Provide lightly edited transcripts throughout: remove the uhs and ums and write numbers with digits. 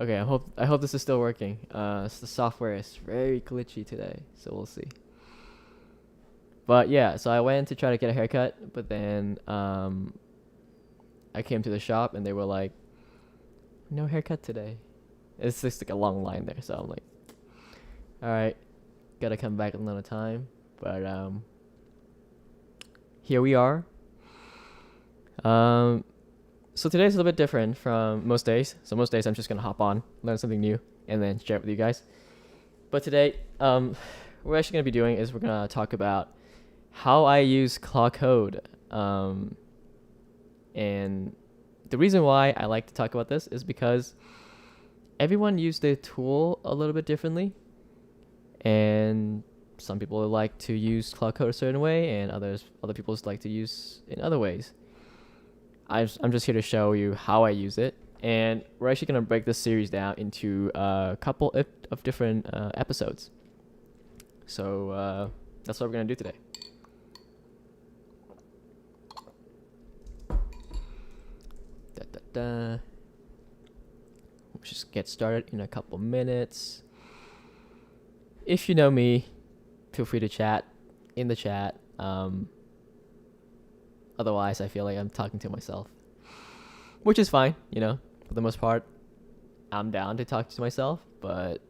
Okay, I hope this is still working. The software is very glitchy today, so we'll see. But yeah, so I went to try to get a haircut, but then I came to the shop and they were like, "No haircut today." It's just like a long line there, so I'm like, "All right, gotta come back another time." But here we are. So today's a little bit different from most days. So most days I'm just gonna hop on, learn something new, and then share it with you guys. But today, what we're actually gonna be doing is we're gonna talk about how I use Claude Code. And the reason why I like to talk about this is because everyone used the tool a little bit differently, and some people like to use Claude Code a certain way, and other people just like to use in other ways. I'm just here to show you how I use it, and we're actually gonna break this series down into a couple of different episodes. So that's what we're gonna do today. We'll just get started in a couple minutes. If you know me, feel free to chat in the chat. Otherwise, I feel like I'm talking to myself, which is fine, for the most part. I'm down to talk to myself, but,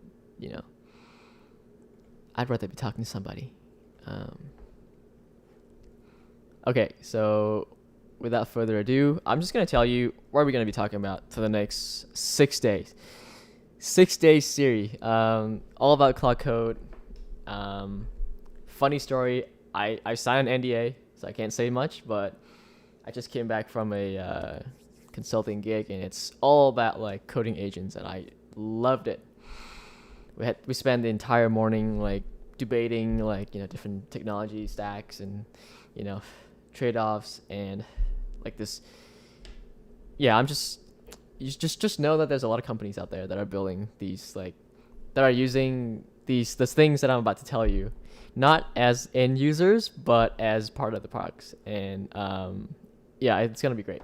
I'd rather be talking to somebody. Okay, so without further ado, I'm just going to tell you what we're going to be talking about for the next 6 days. 6 days series, all about Claude Code. Funny story, I signed an NDA, so I can't say much, but I just came back from a consulting gig, and it's all about like coding agents, and I loved it. We spent the entire morning like debating like different technology stacks and trade-offs and like this. Yeah, you just know that there's a lot of companies out there that are building these that are using the things that I'm about to tell you, not as end users, but as part of the products. And yeah, it's gonna be great.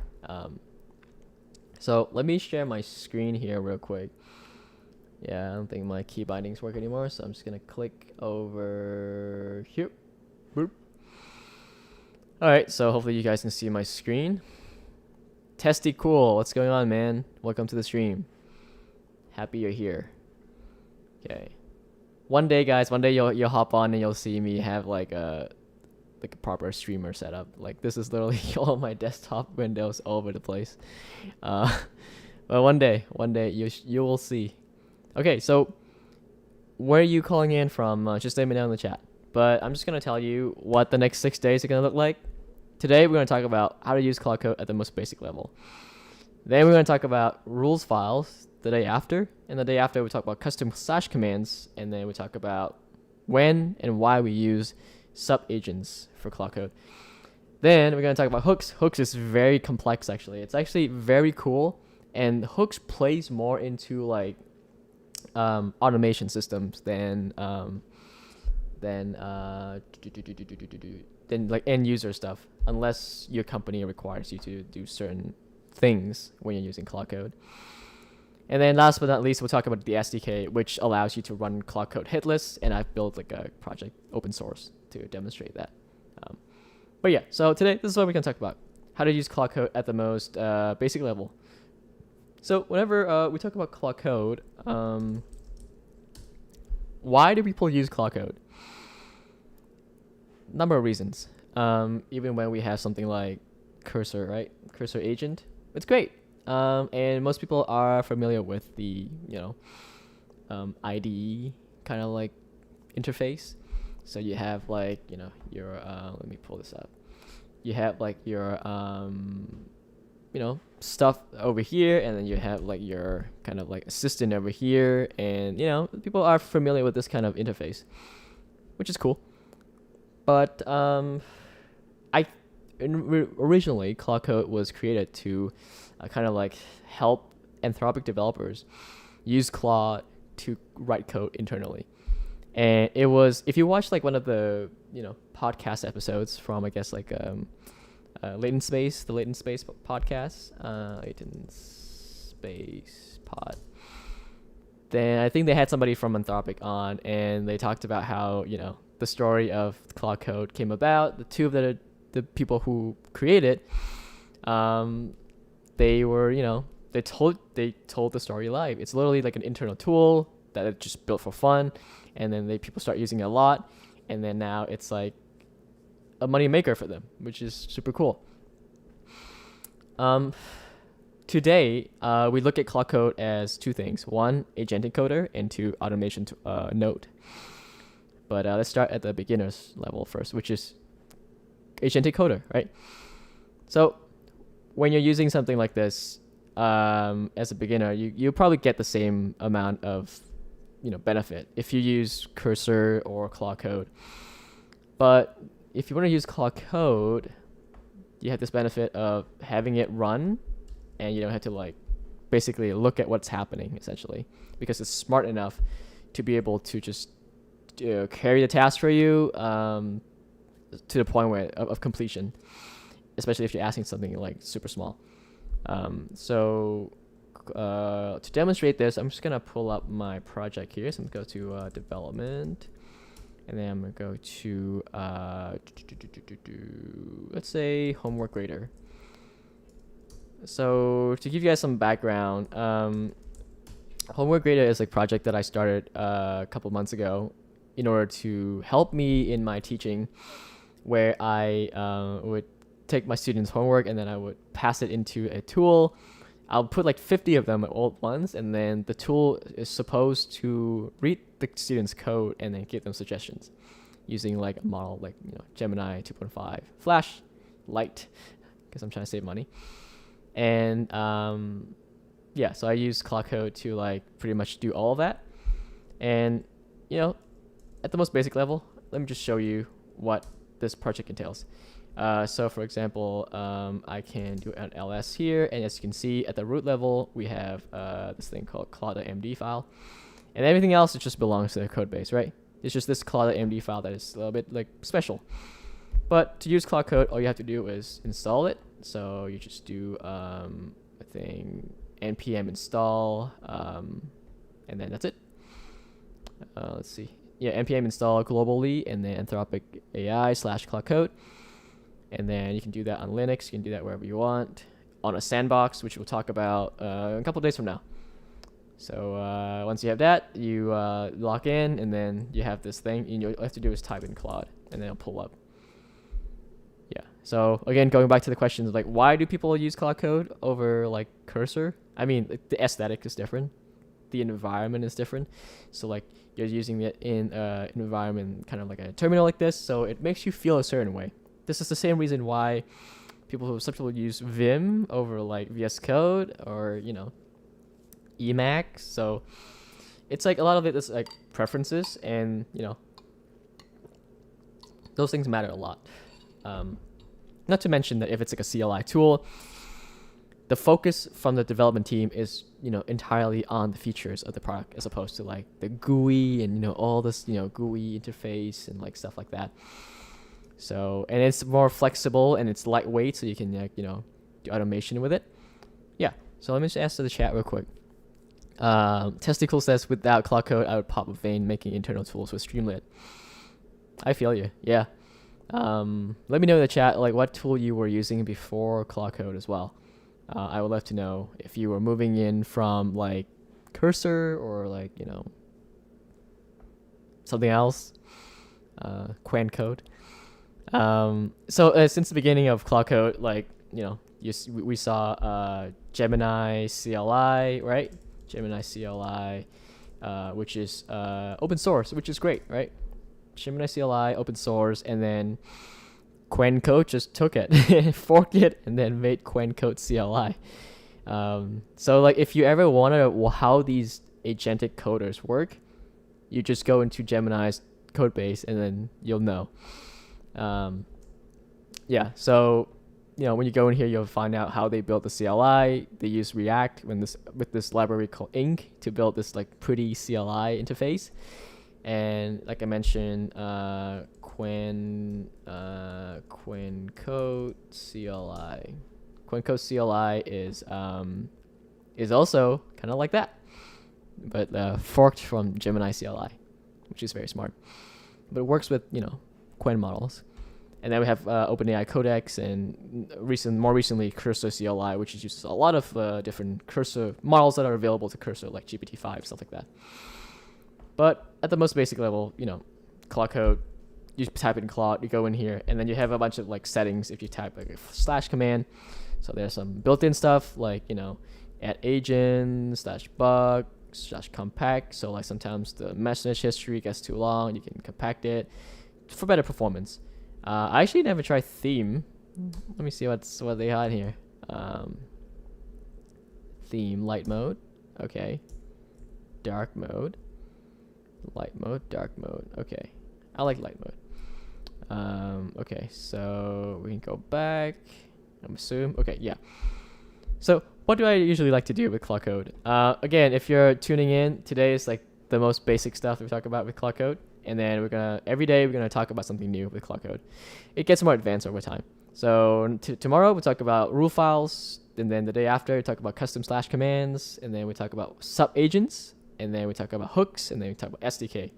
So let me share my screen here real quick. Yeah, I don't think my key bindings work anymore, so I'm just gonna click over here. Boop. All right, so hopefully you guys can see my screen. Testy cool, what's going on, man? Welcome to the stream. Happy you're here. Okay. One day, guys, you'll hop on and you'll see me have like a proper streamer setup. Like this is literally all my desktop windows all over the place. But one day you will see. Okay, so where are you calling in from? Just let me know in the chat. But I'm just gonna tell you what the next 6 days are gonna look like. Today we're gonna talk about how to use Claude Code at the most basic level. Then we're gonna talk about rules files the day after, and the day after we talk about custom slash commands, and then we talk about when and why we use sub agents for Claude Code. Then we're gonna talk about hooks. Hooks is very complex actually. It's actually very cool, and hooks plays more into like automation systems than like end user stuff, unless your company requires you to do certain things when you're using Claude Code. And then last but not least, we'll talk about the SDK, which allows you to run Claude Code hitless, and I've built like a project open source to demonstrate that. But yeah, so today this is what we're gonna talk about: how to use Claude Code at the most basic level. So whenever we talk about Claude Code, why do people use Claude Code? Number of reasons. Even when we have something like Cursor, right? Cursor agent, it's great. And most people are familiar with the IDE kind of like interface. So you have like your let me pull this up. You have like your stuff over here, and then you have like your kind of like assistant over here, and people are familiar with this kind of interface, which is cool. But originally Claude Code was created to kind of like help Anthropic developers use Claude to write code internally. And it was, if you watch like one of the podcast episodes from I guess like Latent Space, the Latent Space podcast, Latent Space pod. then I think they had somebody from Anthropic on, and they talked about how, the story of Claude Code came about. The two of the people who created, they were, they told the story live. It's literally like an internal tool that it just built for fun, and then people start using it a lot, and then now it's like a money maker for them, which is super cool. Today, we look at Claude Code as two things: one, agentic coder, and two, automation node. But let's start at the beginner's level first, which is agentic coder, right? So when you're using something like this, as a beginner, you probably get the same amount of benefit if you use Cursor or Claude Code. But if you want to use Claude Code, you have this benefit of having it run, and you don't have to like basically look at what's happening, essentially, because it's smart enough to be able to just carry the task for you to the point of completion, especially if you're asking something like super small. So to demonstrate this, I'm just gonna pull up my project here. So I'm gonna go to development, and then I'm gonna go to let's say homework grader. So to give you guys some background, homework grader is a project that I started a couple months ago in order to help me in my teaching, where I would take my students' homework and then I would pass it into a tool. I'll put like 50 of them all at once, and then the tool is supposed to read the students' code and then give them suggestions using like a model like Gemini 2.5 Flash Lite, because I'm trying to save money. And yeah, so I use Claude Code to like pretty much do all of that. And at the most basic level, let me just show you what this project entails. So for example, I can do an ls here, and as you can see at the root level, we have this thing called claude.md file, and everything else, it just belongs to the code base, right? It's just this claude.md file that is a little bit like special. But to use Claude Code, all you have to do is install it. So you just do I think npm install, and then that's it. Let's see. Yeah, npm install globally, and then Anthropic AI/Claude Code. And then you can do that on Linux. You can do that wherever you want. On a sandbox, which we'll talk about a couple days from now. So once you have that, you log in, and then you have this thing. And all you have to do is type in Claude, and then it'll pull up. Yeah. So again, going back to the questions, like why do people use Claude Code over like Cursor? I mean, the aesthetic is different. The environment is different. So like you're using it in an environment kind of like a terminal like this, so it makes you feel a certain way. This is the same reason why some people use Vim over like VS Code or Emacs. So it's like a lot of it is like preferences, and those things matter a lot. Not to mention that if it's like a CLI tool, the focus from the development team is entirely on the features of the product, as opposed to like the GUI and all this GUI interface and like stuff like that. So, and it's more flexible and it's lightweight, so you can do automation with it. Yeah. So let me just answer the chat real quick. Testicle says, without Claude Code, I would pop a vein making internal tools with Streamlit. I feel you. Yeah. Let me know in the chat like what tool you were using before Claude Code as well. I would love to know if you were moving in from like Cursor or like something else. Quen Code. So since the beginning of Claude Code, like we saw Gemini CLI, right? Gemini CLI, which is open source, which is great, right? Gemini CLI, open source, and then Quen Code just took it, forked it, and then made Quen Code CLI. So like if you ever wonder how these agentic coders work, you just go into Gemini's code base and then you'll know. Yeah, so when you go in here, you'll find out how they built the CLI. They use React with this library called Ink to build this like pretty CLI interface. And like I mentioned, Quen Code CLI. Quen Code CLI is also kind of like that. but forked from Gemini CLI, which is very smart. But it works with, Qwen models. And then we have OpenAI Codex, and more recently Cursor CLI, which uses a lot of different Cursor models that are available to Cursor, like GPT-5, stuff like that. But at the most basic level, Claude Code, you type in Claude, you go in here, and then you have a bunch of like settings if you type like a / command. So there's some built-in stuff like, add agent, /bug, /compact. So like sometimes the message history gets too long, you can compact it for better performance. I actually never tried theme. Let me see what they had here. Theme, light mode. Okay. Dark mode. Light mode, dark mode. Okay. I like light mode. Okay, so we can go back. I'm assuming. Okay, yeah. So what do I usually like to do with Claude Code? Again, if you're tuning in, today is like the most basic stuff we talk about with Claude Code. And then every day we're gonna talk about something new with Claude Code. It gets more advanced over time. So tomorrow we'll talk about rule files, and then the day after we talk about custom / commands, and then we talk about sub agents, and then we talk about hooks, and then we talk about SDK.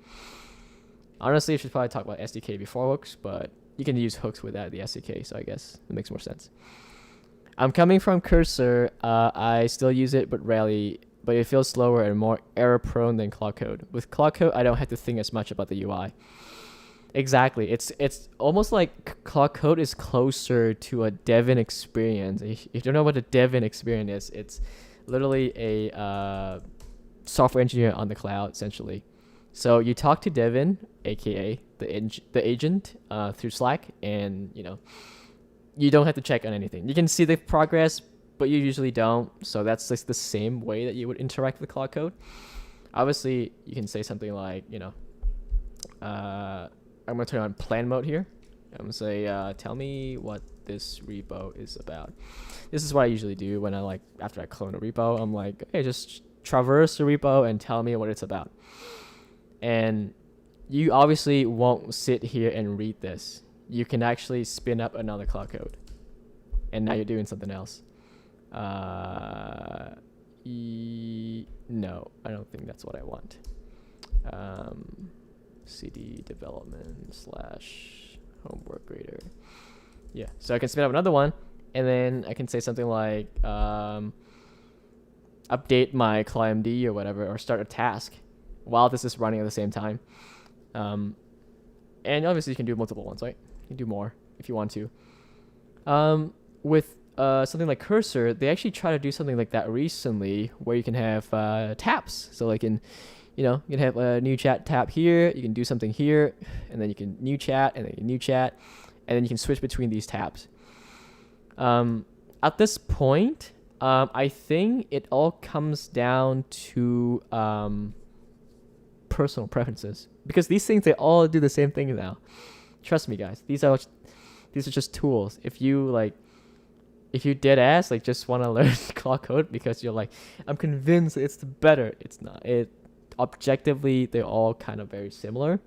Honestly, I should probably talk about SDK before hooks, but you can use hooks without the SDK, so I guess it makes more sense. I'm coming from Cursor. I still use it, but rarely. But it feels slower and more error-prone than Claude Code. With Claude Code, I don't have to think as much about the UI. Exactly. It's almost like Claude Code is closer to a Devin experience. If you don't know what a Devin experience is, it's literally a software engineer on the cloud, essentially. So you talk to Devin, aka the agent, through Slack, and you don't have to check on anything. You can see the progress, but you usually don't. So that's just the same way that you would interact with Claude Code. Obviously, you can say something like, I'm going to turn on plan mode here. I'm going to say, tell me what this repo is about. This is what I usually do when after I clone a repo, I'm like, okay, just traverse the repo and tell me what it's about. And you obviously won't sit here and read this. You can actually spin up another Claude Code. And now you're doing something else. No, I don't think that's what I want. CD development / homework grader. Yeah, so I can spin up another one, and then I can say something like update my ClientMD or whatever, or start a task while this is running at the same time. And obviously you can do multiple ones, right? You can do more if you want to. With something like Cursor, they actually try to do something like that recently, where you can have tabs. So like you can have a new chat tab here, you can do something here, and then you can new chat, and then you can new chat, and then you can switch between these tabs. At this point, I think it all comes down to personal preferences, because these things, they all do the same thing now. Trust me, guys. These are just tools. If you dead ass just want to learn Claude Code because you're like, I'm convinced it's better, it's not. Objectively, they're all kind of very similar.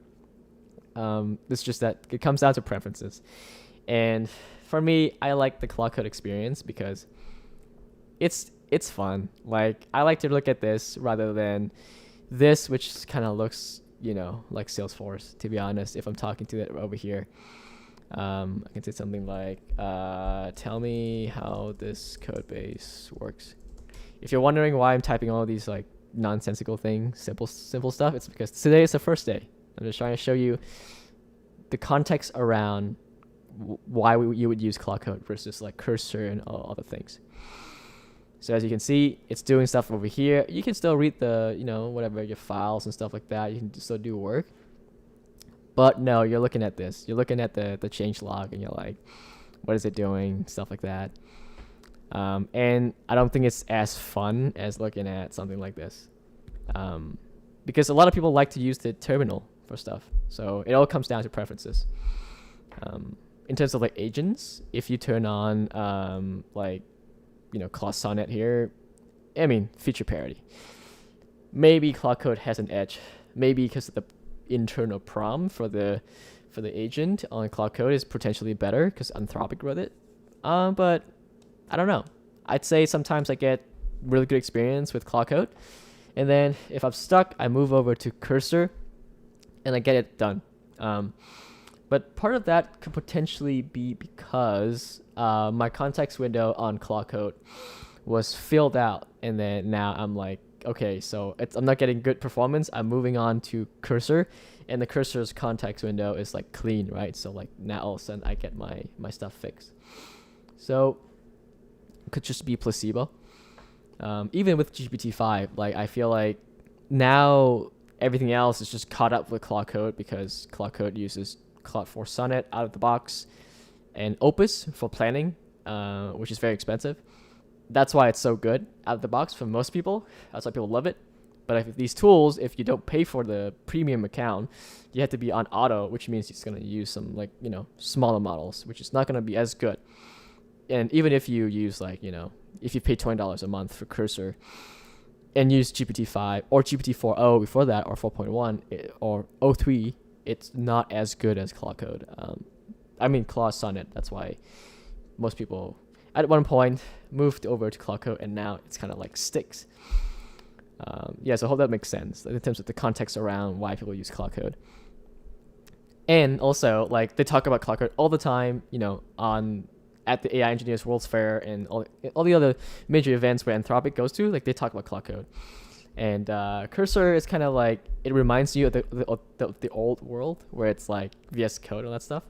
It's just that it comes down to preferences. And for me, I like the Claude Code experience because it's fun. Like, I like to look at this rather than this, which kind of looks, like Salesforce, to be honest, if I'm talking to it over here. I can say something like, tell me how this code base works. If you're wondering why I'm typing all these nonsensical things, simple stuff, it's because today is the first day. I'm just trying to show you the context around why you would use Claude Code versus Cursor and all other things. So as you can see, it's doing stuff over here. You can still read the, whatever, your files and stuff like that. You can still do work. But no, you're looking at this. You're looking at the change log, and you're like, what is it doing? Stuff like that. And I don't think it's as fun as looking at something like this. Because a lot of people like to use the terminal for stuff. So it all comes down to preferences. In terms of agents, if you turn on Claude Sonnet here, I mean, feature parity. Maybe Claude Code has an edge. Maybe because of the internal prompt for the agent on Claude Code is potentially better because Anthropic wrote it. But I don't know. I'd say sometimes I get really good experience with Claude Code, And then if I'm stuck, I move over to cursor and I get it done. But part of that could potentially be because my context window on Claude Code was filled out, and then now I'm like, okay, so I'm not getting good performance. I'm moving on to cursor, and the cursor's context window is like clean, right? So like now all of a sudden I get my stuff fixed. So it could just be placebo. Even with GPT-5, like I feel like now everything else is just caught up with Claude Code because Claude Code uses Claude 4 Sonnet out of the box and Opus for planning, which is very expensive. That's why it's so good out of the box for most people. That's why people love it. But if these tools, if you don't pay for the premium account, you have to be on auto, which means it's going to use some like, smaller models, which is not going to be as good. And even if you use like, if you pay $20 a month for Cursor and use GPT-5 or GPT-4o before that, or 4.1 or o3, it's not as good as Claude Code. I mean, Claude Sonnet. That's why most people at one point moved over to Claude Code, and now it's kind of like sticks. So I hope that makes sense in terms of the context around why people use Claude Code. And also, like, they talk about Claude Code all the time, at the AI Engineers World's Fair and all the other major events where Anthropic goes to, like, they talk about Claude Code. And Cursor is kind of like, it reminds you of the old world where it's like VS Code and all that stuff.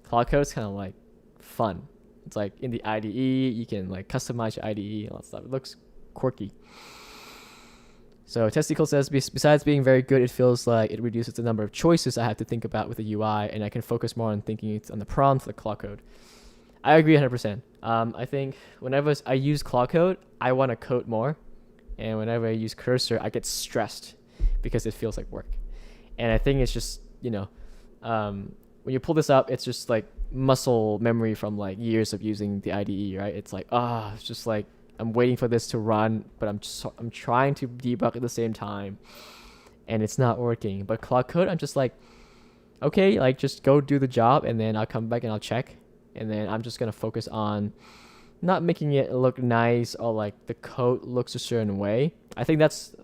Claude Code is kind of like fun. It's like in the IDE, you can like customize your IDE and all that stuff. It looks quirky. So Testicle says, besides being very good, it feels like it reduces the number of choices I have to think about with the UI, and I can focus more on thinking on the prompt for the Claude Code. I agree 100%. I think whenever I use Claude Code, I want to code more. And whenever I use Cursor, I get stressed because it feels like work. And I think it's just, when you pull this up, it's just like muscle memory from like years of using the IDE, right? It's like, it's just like, I'm waiting for this to run, but I'm trying to debug at the same time, and it's not working. But Claude Code, I'm just like, okay, like just go do the job, and then I'll come back and I'll check. And then I'm just going to focus on not making it look nice or like the code looks a certain way. I think that's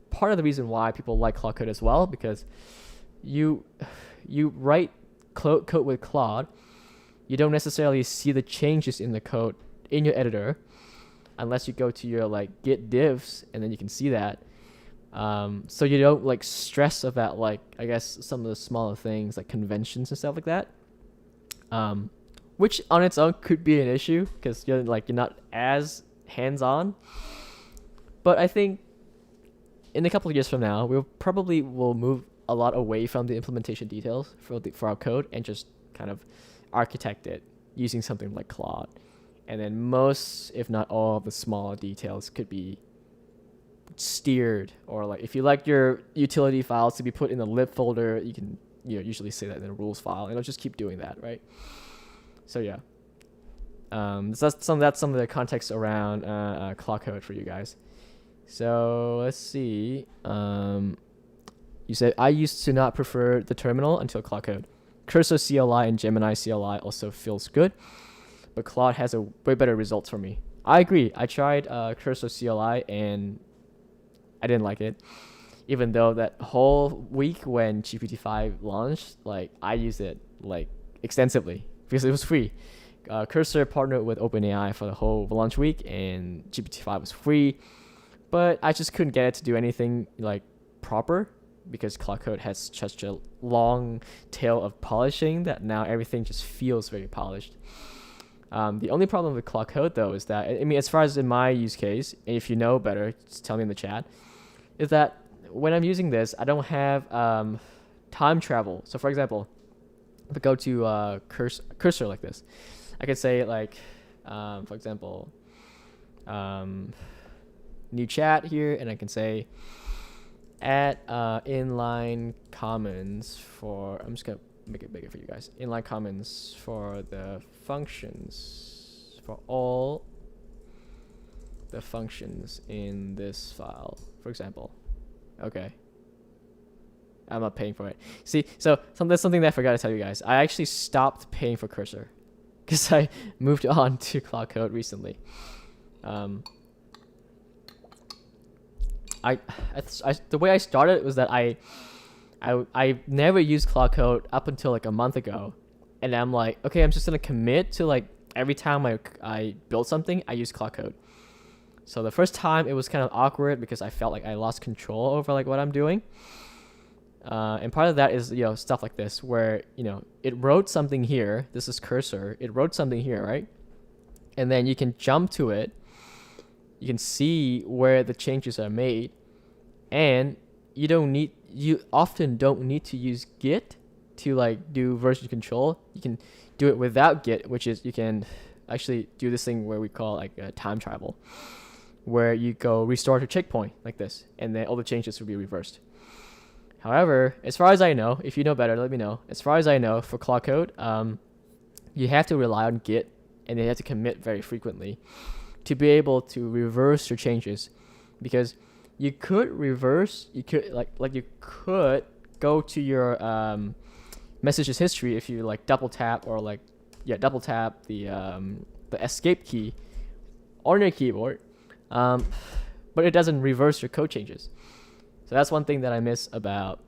part of the reason why people like Claude Code as well, because you write code with Claude, you don't necessarily see the changes in the code in your editor unless you go to your like git diffs, and then you can see that. So you don't like stress about like, I guess, some of the smaller things like conventions and stuff like that. Which on its own could be an issue because you're not as hands-on. But I think in a couple of years from now, we will move a lot away from the implementation details for our code and just kind of architect it using something like Claude. And then most, if not all, of the smaller details could be steered, or like if you like your utility files to be put in the lib folder, you can usually say that in the rules file, and it'll just keep doing that, right? So yeah, so that's some of the context around Claude Code for you guys. So let's see. You said I used to not prefer the terminal until Claude Code. Cursor CLI and Gemini CLI also feels good, but Claude has a way better results for me. I agree. I tried Cursor CLI and I didn't like it, even though that whole week when GPT-5 launched, like I used it like extensively because it was free. Cursor partnered with OpenAI for the whole launch week, and GPT-5 was free, but I just couldn't get it to do anything like proper because Claude Code has such a long tail of polishing that now everything just feels very polished. The only problem with Claude Code though is that, I mean, as far as in my use case, and if you know better, just tell me in the chat, is that when I'm using this, I don't have time travel. So for example, if I go to cursor like this, I could say like, for example, new chat here, and I can say add inline comments for, I'm just gonna make it bigger for you guys, inline comments for the functions, for all the functions in this file, for example. Okay, I'm not paying for it. See, so that's something that I forgot to tell you guys. I actually stopped paying for Cursor because I moved on to Claude Code recently. the way I started was that I never used Claude Code up until like a month ago, and I'm like, okay, I'm just gonna commit to like every time I build something, I use Claude Code. So the first time it was kind of awkward because I felt like I lost control over like what I'm doing. And part of that is, stuff like this where, it wrote something here. This is cursor. It wrote something here, right? And then you can jump to it. You can see where the changes are made. And you often don't need to use Git to like do version control. You can do it without Git, which is you can actually do this thing where we call like a time travel, where you go restore to checkpoint like this, and then all the changes will be reversed. However, as far as I know, if you know better, let me know. As far as I know, for Claude Code, you have to rely on Git, and you have to commit very frequently to be able to reverse your changes, because you could go to your messages history if you like double tap the escape key on your keyboard, but it doesn't reverse your code changes. So that's one thing that I miss about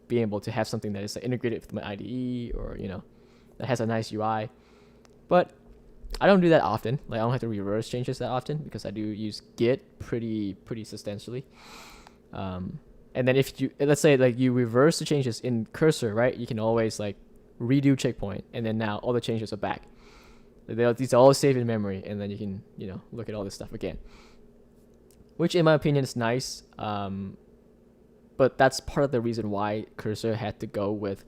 being able to have something that is like, integrated with my IDE, or that has a nice UI. But I don't do that often. Like I don't have to reverse changes that often because I do use Git pretty substantially. And then if let's say like you reverse the changes in cursor, right? You can always like redo checkpoint, and then now all the changes are back. These are all saved in memory, and then you can look at all this stuff again, which in my opinion is nice. But that's part of the reason why Cursor had to go with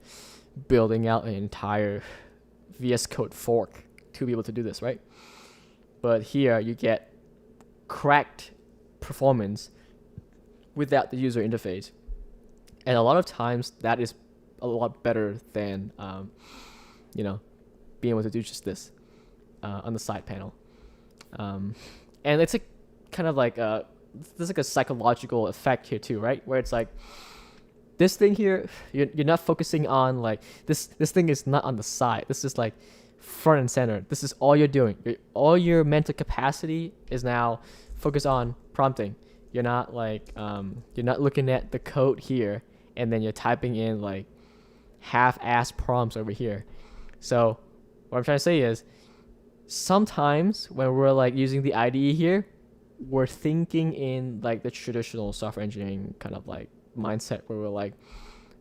building out an entire VS Code fork to be able to do this, right? But here you get cracked performance without the user interface. And a lot of times that is a lot better than, being able to do just this on the side panel. And it's a kind of like there's like a psychological effect here too, right? Where it's like this thing here, you're not focusing on like this thing is not on the side. This is like front and center. This is all you're doing. All your mental capacity is now focused on prompting. You're not like you're not looking at the code here and then you're typing in like half-ass prompts over here. So what I'm trying to say is sometimes when we're like using the IDE here, we're thinking in like the traditional software engineering kind of like mindset where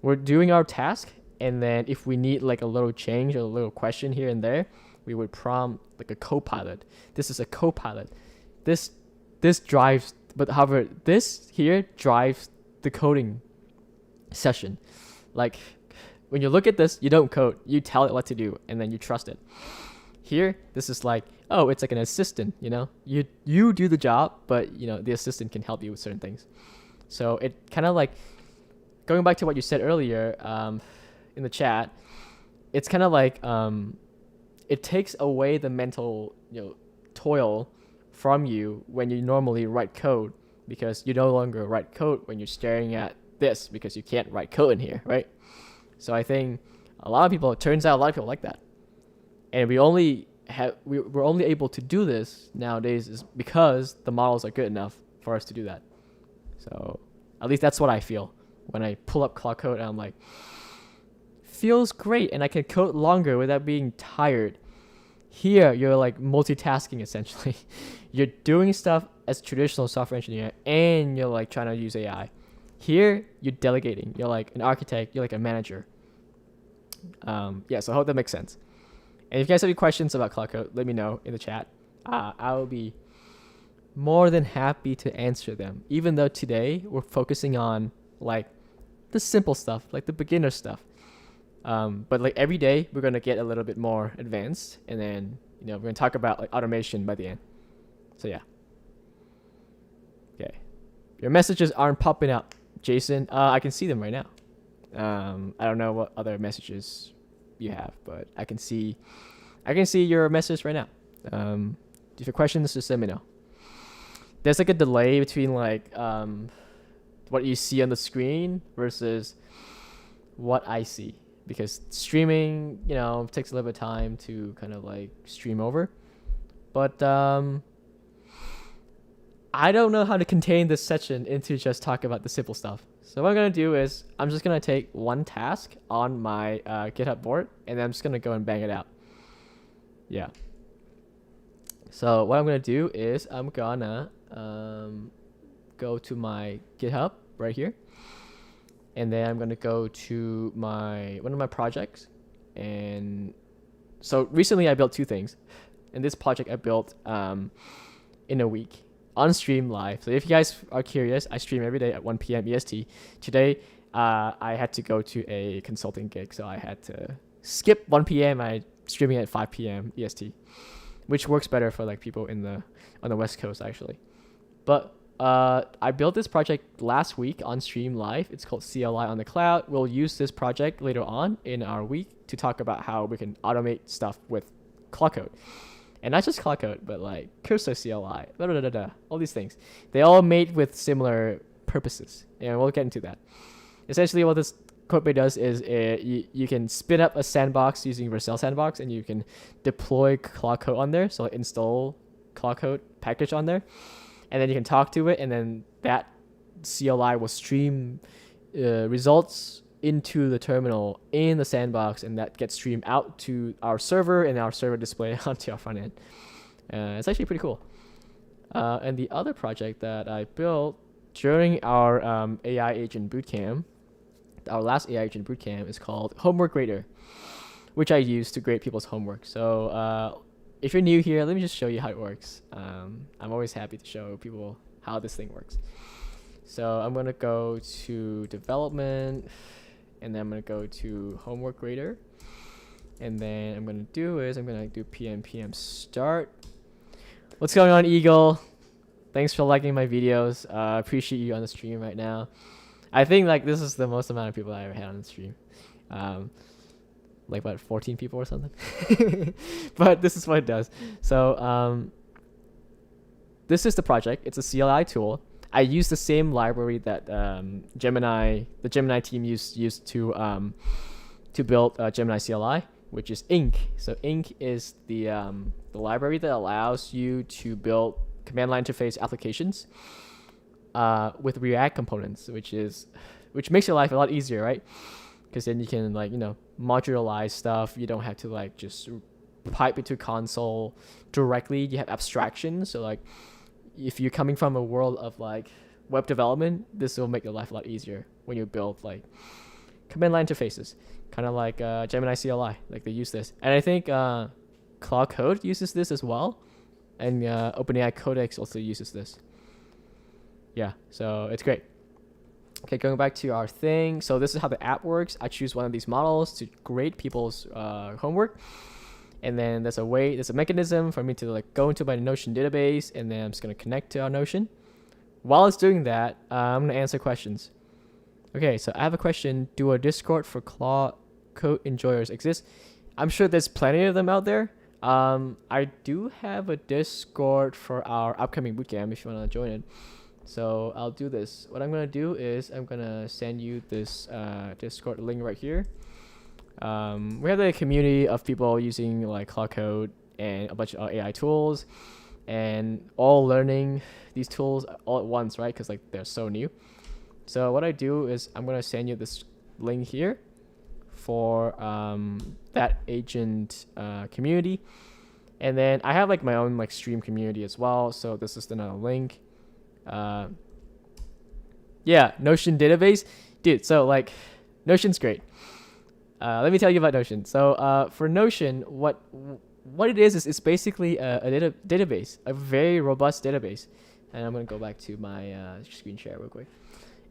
we're doing our task, and then if we need like a little change or a little question here and there, we would prompt like a copilot. This is a copilot. This drives, but however, this here drives the coding session. Like when you look at this, you don't code, you tell it what to do, and then you trust it. Here, this is like, oh, it's like an assistant, you do the job, but the assistant can help you with certain things. So it kind of like going back to what you said earlier in the chat, it's kind of like it takes away the mental toil from you when you normally write code, because you no longer write code when you're staring at this because you can't write code in here, right? So I think it turns out a lot of people like that. And we're only able to do this nowadays is because the models are good enough for us to do that. So at least that's what I feel when I pull up Claude Code, and I'm like, feels great, and I can code longer without being tired. Here, you're like multitasking essentially. You're doing stuff as a traditional software engineer, and you're like trying to use AI. Here, you're delegating. You're like an architect. You're like a manager. So I hope that makes sense. And if you guys have any questions about Claude Code, let me know in the chat. I will be more than happy to answer them. Even though today we're focusing on like the simple stuff, like the beginner stuff. But like every day we're gonna get a little bit more advanced, and then we're gonna talk about like automation by the end. So yeah. Okay. Your messages aren't popping up, Jason. I can see them right now. I don't know what other messages you have, but I can see your message right now. If you have questions, just let me know. There's like a delay between like what you see on the screen versus what I see, because streaming takes a little bit of time to kind of like stream over. But I don't know how to contain this session into just talk about the simple stuff. So what I'm going to do is I'm just going to take one task on my GitHub board, and then I'm just going to go and bang it out. Yeah. So what I'm going to do is I'm going to go to my GitHub right here. And then I'm going to go to one of my projects. And so recently I built 2 things. In this project I built in a week on stream live. So if you guys are curious, I stream every day at 1 p.m. EST. Today I had to go to a consulting gig, so I had to skip 1 p.m. I streaming at 5 p.m. EST, which works better for like people on the West Coast actually. But I built this project last week on stream live. It's called CLI on the cloud. We'll use this project later on in our week to talk about how we can automate stuff with Claude Code. And not just Claude Code, but like Cursor CLI, all these things. They all made with similar purposes, and we'll get into that. Essentially, what this code base does is you can spin up a sandbox using Vercel Sandbox, and you can deploy Claude Code on there. So install Claude Code package on there, and then you can talk to it, and then that CLI will stream results into the terminal in the sandbox, and that gets streamed out to our server, and our server display onto our front end. It's actually pretty cool. And the other project that I built during our AI agent bootcamp, our last AI agent bootcamp, is called Homework Grader, which I use to grade people's homework. So if you're new here, let me just show you how it works. I'm always happy to show people how this thing works. So I'm going to go to development, and then I'm going to go to homework grader. And then I'm going to do PM start. What's going on, Eagle? Thanks for liking my videos. Appreciate you on the stream right now. I think like this is the most amount of people I ever had on the stream. Like what, 14 people or something? But this is what it does. So this is the project. It's a CLI tool. I use the same library that the Gemini team used to build Gemini CLI, which is Ink. So Ink is the library that allows you to build command line interface applications with React components, which makes your life a lot easier, right? Because then you can modularize stuff. You don't have to just pipe into console directly. You have abstractions. So if you're coming from a world of web development, this will make your life a lot easier when you build command line interfaces, kind of like Gemini CLI. They use this, and I think Claude Code uses this as well, and OpenAI Codex also uses this. Yeah, so it's great. Okay, going back to our thing. So this is how the app works. I choose one of these models to grade people's homework. And then there's a mechanism for me to go into my Notion database, and then I'm just going to connect to our Notion. While it's doing that, I'm going to answer questions. Okay, so I have a question. Do a Discord for Claude Code enjoyers exist? I'm sure there's plenty of them out there. I do have a Discord for our upcoming bootcamp if you want to join it. So I'll do this. What I'm going to do is I'm going to send you this Discord link right here. We have a community of people using Claude Code and a bunch of AI tools, and all learning these tools all at once, right? Because they're so new. So what I do is I'm going to send you this link here for that agent community. And then I have my own stream community as well. So this is another link. Yeah, Notion database. Dude, so Notion's great. Let me tell you about Notion. So for Notion, what it is it's basically a database, a very robust database. And I'm going to go back to my screen share real quick.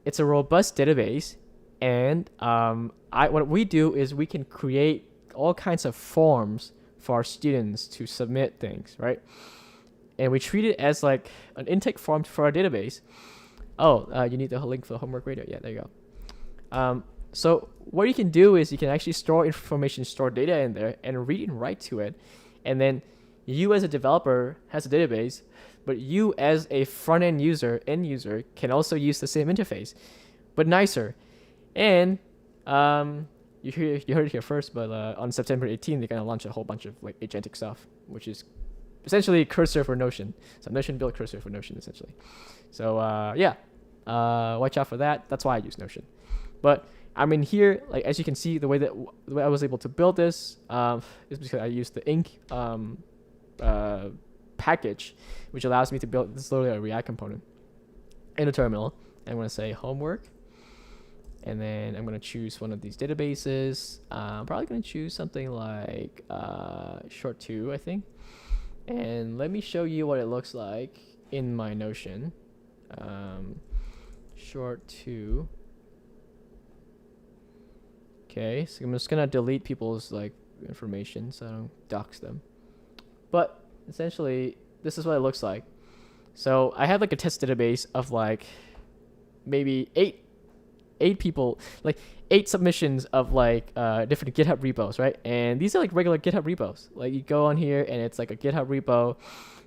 It's a robust database, and what we do is we can create all kinds of forms for our students to submit things, right? And we treat it as an intake form for our database. Oh, you need the link for the homework grader. Yeah, there you go. So what you can do is you can actually store information, store data in there, and read and write to it. And then you as a developer has a database, but you as a front-end end user, can also use the same interface, but nicer. And you heard it here first, but on September 18th, they're going to launch a whole bunch of agentic stuff, which is essentially cursor for Notion. So Notion built cursor for Notion essentially. So watch out for that. That's why I use Notion. But I mean here, like as you can see, the way I was able to build this is because I used the ink package, which allows me to build, this is literally a React component in a terminal. I'm going to say homework, and then I'm going to choose one of these databases. I'm probably going to choose something like short2, I think. And let me show you what it looks like in my Notion. Short2. Okay, so I'm just gonna delete people's like information so I don't dox them. But essentially, this is what it looks like. So I have like a test database of like maybe eight people, like 8 submissions of like different GitHub repos, right? And these are like regular GitHub repos. Like you go on here and it's like a GitHub repo.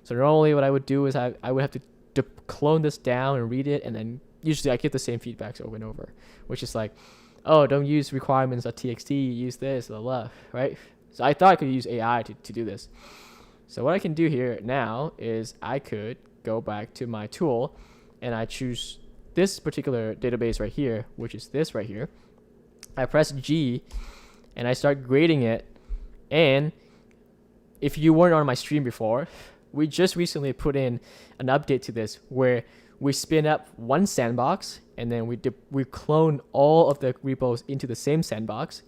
So normally what I would do is I would have to clone this down and read it, and then usually I get the same feedbacks over and over, which is like, oh, don't use requirements.txt, use this, blah, blah, right? So I thought I could use AI to do this. So what I can do here now is I could go back to my tool and I choose this particular database right here, which is this right here. I press G and I start grading it. And if you weren't on my stream before, we just recently put in an update to this where we spin up one sandbox and then we clone all of the repos into the same sandbox,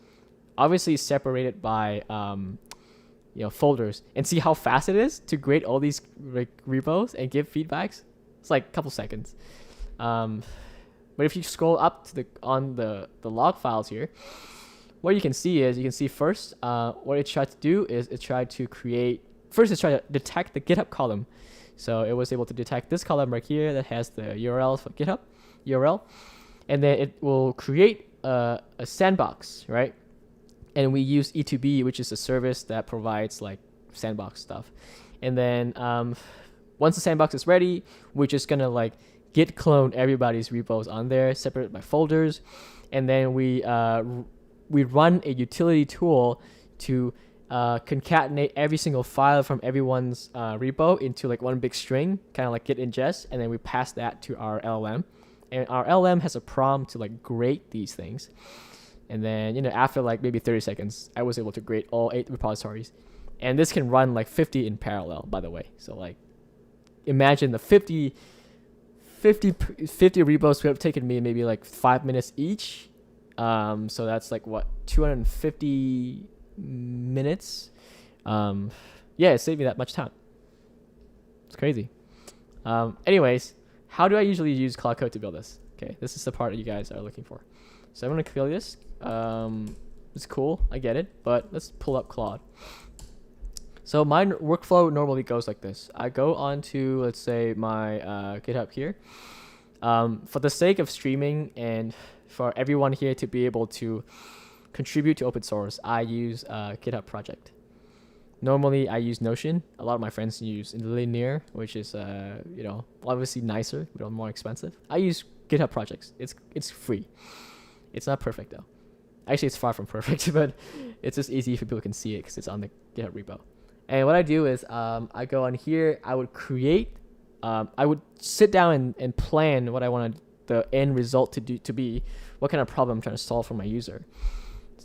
obviously separated by folders, and see how fast it is to grade all these repos and give feedbacks. It's like a couple seconds. But if you scroll up to the log files here, what you can see first, what it tried to do is it tried to detect the GitHub column. So it was able to detect this column right here that has the URL for GitHub URL, and then it will create a sandbox, right? And we use E2B, which is a service that provides like sandbox stuff. And then once the sandbox is ready, we're just gonna like git clone everybody's repos on there, separated by folders, and then we run a utility tool to concatenate every single file from everyone's repo into like one big string, kind of like git ingest, and then we pass that to our LLM, and our LLM has a prompt to like grade these things. And then after like maybe 30 seconds, I was able to grade all 8 repositories, and this can run like 50 in parallel, by the way. So like imagine the 50 repos would have taken me maybe like 5 minutes each. So that's like what, 250 minutes. It saved me that much time. It's crazy. Anyways, how do I usually use Claude Code to build this? Okay, this is the part that you guys are looking for. So I'm gonna kill this. It's cool, I get it, but let's pull up Claude. So my workflow normally goes like this. I go on to, let's say, my GitHub here. For the sake of streaming and for everyone here to be able to contribute to open source, I use GitHub project. Normally I use Notion. A lot of my friends use Linear, which is obviously nicer but more expensive. I use GitHub projects. It's free. It's not perfect though. Actually, it's far from perfect, but it's just easy for people can see it because it's on the GitHub repo. And what I do is I go on here. I would create. I would sit down and plan what I wanted the end result to be, what kind of problem I'm trying to solve for my user.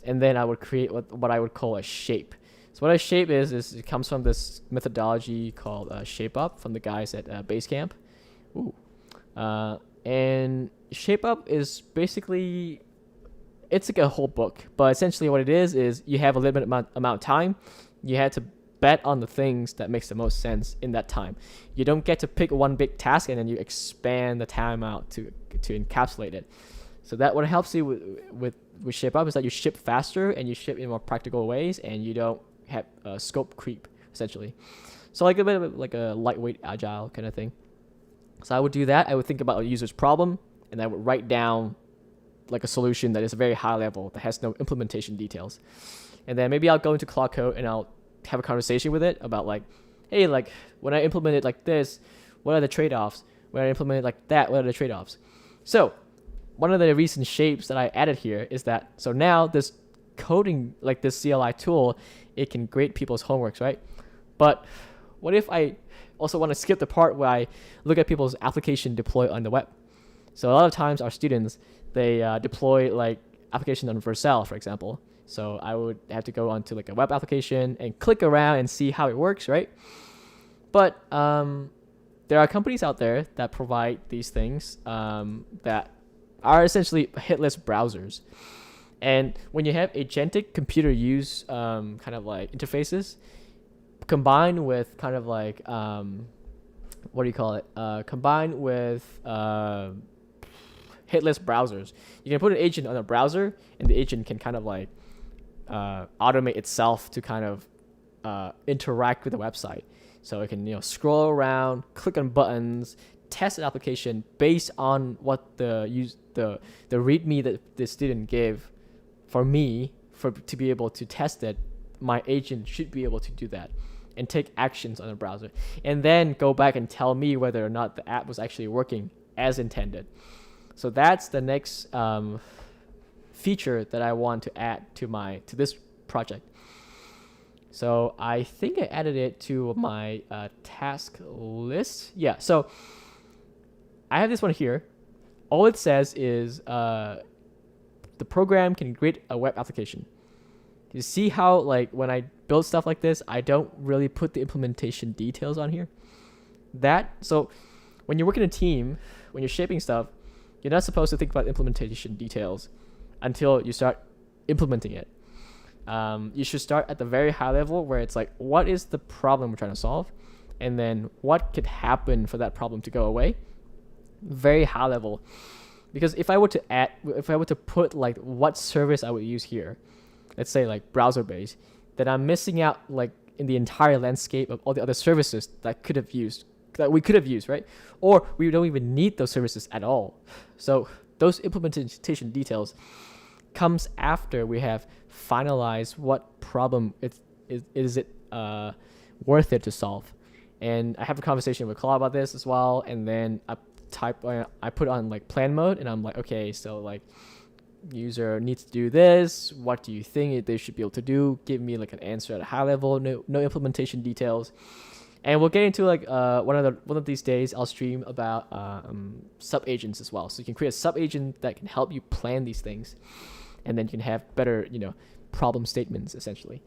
And then I would create what I would call a shape. So what a shape is it comes from this methodology called shape up from the guys at Basecamp. Ooh. And shape up is basically, it's like a whole book, but essentially what it is you have a limited amount of time. You had to bet on the things that makes the most sense in that time. You don't get to pick one big task and then you expand the time out to encapsulate it. So that what helps you with shape up is that you ship faster and you ship in more practical ways, and you don't have scope creep essentially. So like a bit of like a lightweight agile kind of thing. So I would do that. I would think about a user's problem, and I would write down like a solution that is very high level that has no implementation details. And then maybe I'll go into Claude Code and I'll have a conversation with it about like, hey, like when I implement it like this, what are the trade-offs? When I implement it like that, what are the trade-offs? So one of the recent shapes that I added here is that, so now this coding, like this CLI tool, it can grade people's homeworks, right? But what if I also want to skip the part where I look at people's application deploy on the web? So a lot of times our students, they deploy like application on Vercel, for example. So I would have to go onto like a web application and click around and see how it works, right? But there are companies out there that provide these things that are essentially hitless browsers. And when you have agentic computer use kind of like interfaces combined with kind of like what do you call it? Combined with hitless browsers, you can put an agent on a browser, and the agent can kind of like automate itself to kind of interact with the website. So it can scroll around, click on buttons, test an application based on what the README that the student gave for me to be able to test it. My agent should be able to do that and take actions on the browser, and then go back and tell me whether or not the app was actually working as intended. So that's the next feature that I want to add to this project. So I think I added it to my task list. Yeah, so I have this one here. All it says is the program can create a web application. You see how like when I build stuff like this, I don't really put the implementation details on here. So when you work in a team, when you're shaping stuff, you're not supposed to think about implementation details until you start implementing it. You should start at the very high level where it's like, what is the problem we're trying to solve? And then what could happen for that problem to go away? Very high level. Because if I were to put like what service I would use here, let's say like browser based, then I'm missing out like in the entire landscape of all the other services that we could have used, right? Or we don't even need those services at all. So those implementation details comes after we have finalized what problem is it worth it to solve. And I have a conversation with Claude about this as well, and then I put on like plan mode, and I'm like, okay, so like user needs to do this, what do you think they should be able to do? Give me like an answer at a high level, no implementation details. And we'll get into like one of these days I'll stream about sub agents as well. So you can create a sub agent that can help you plan these things, and then you can have better problem statements essentially.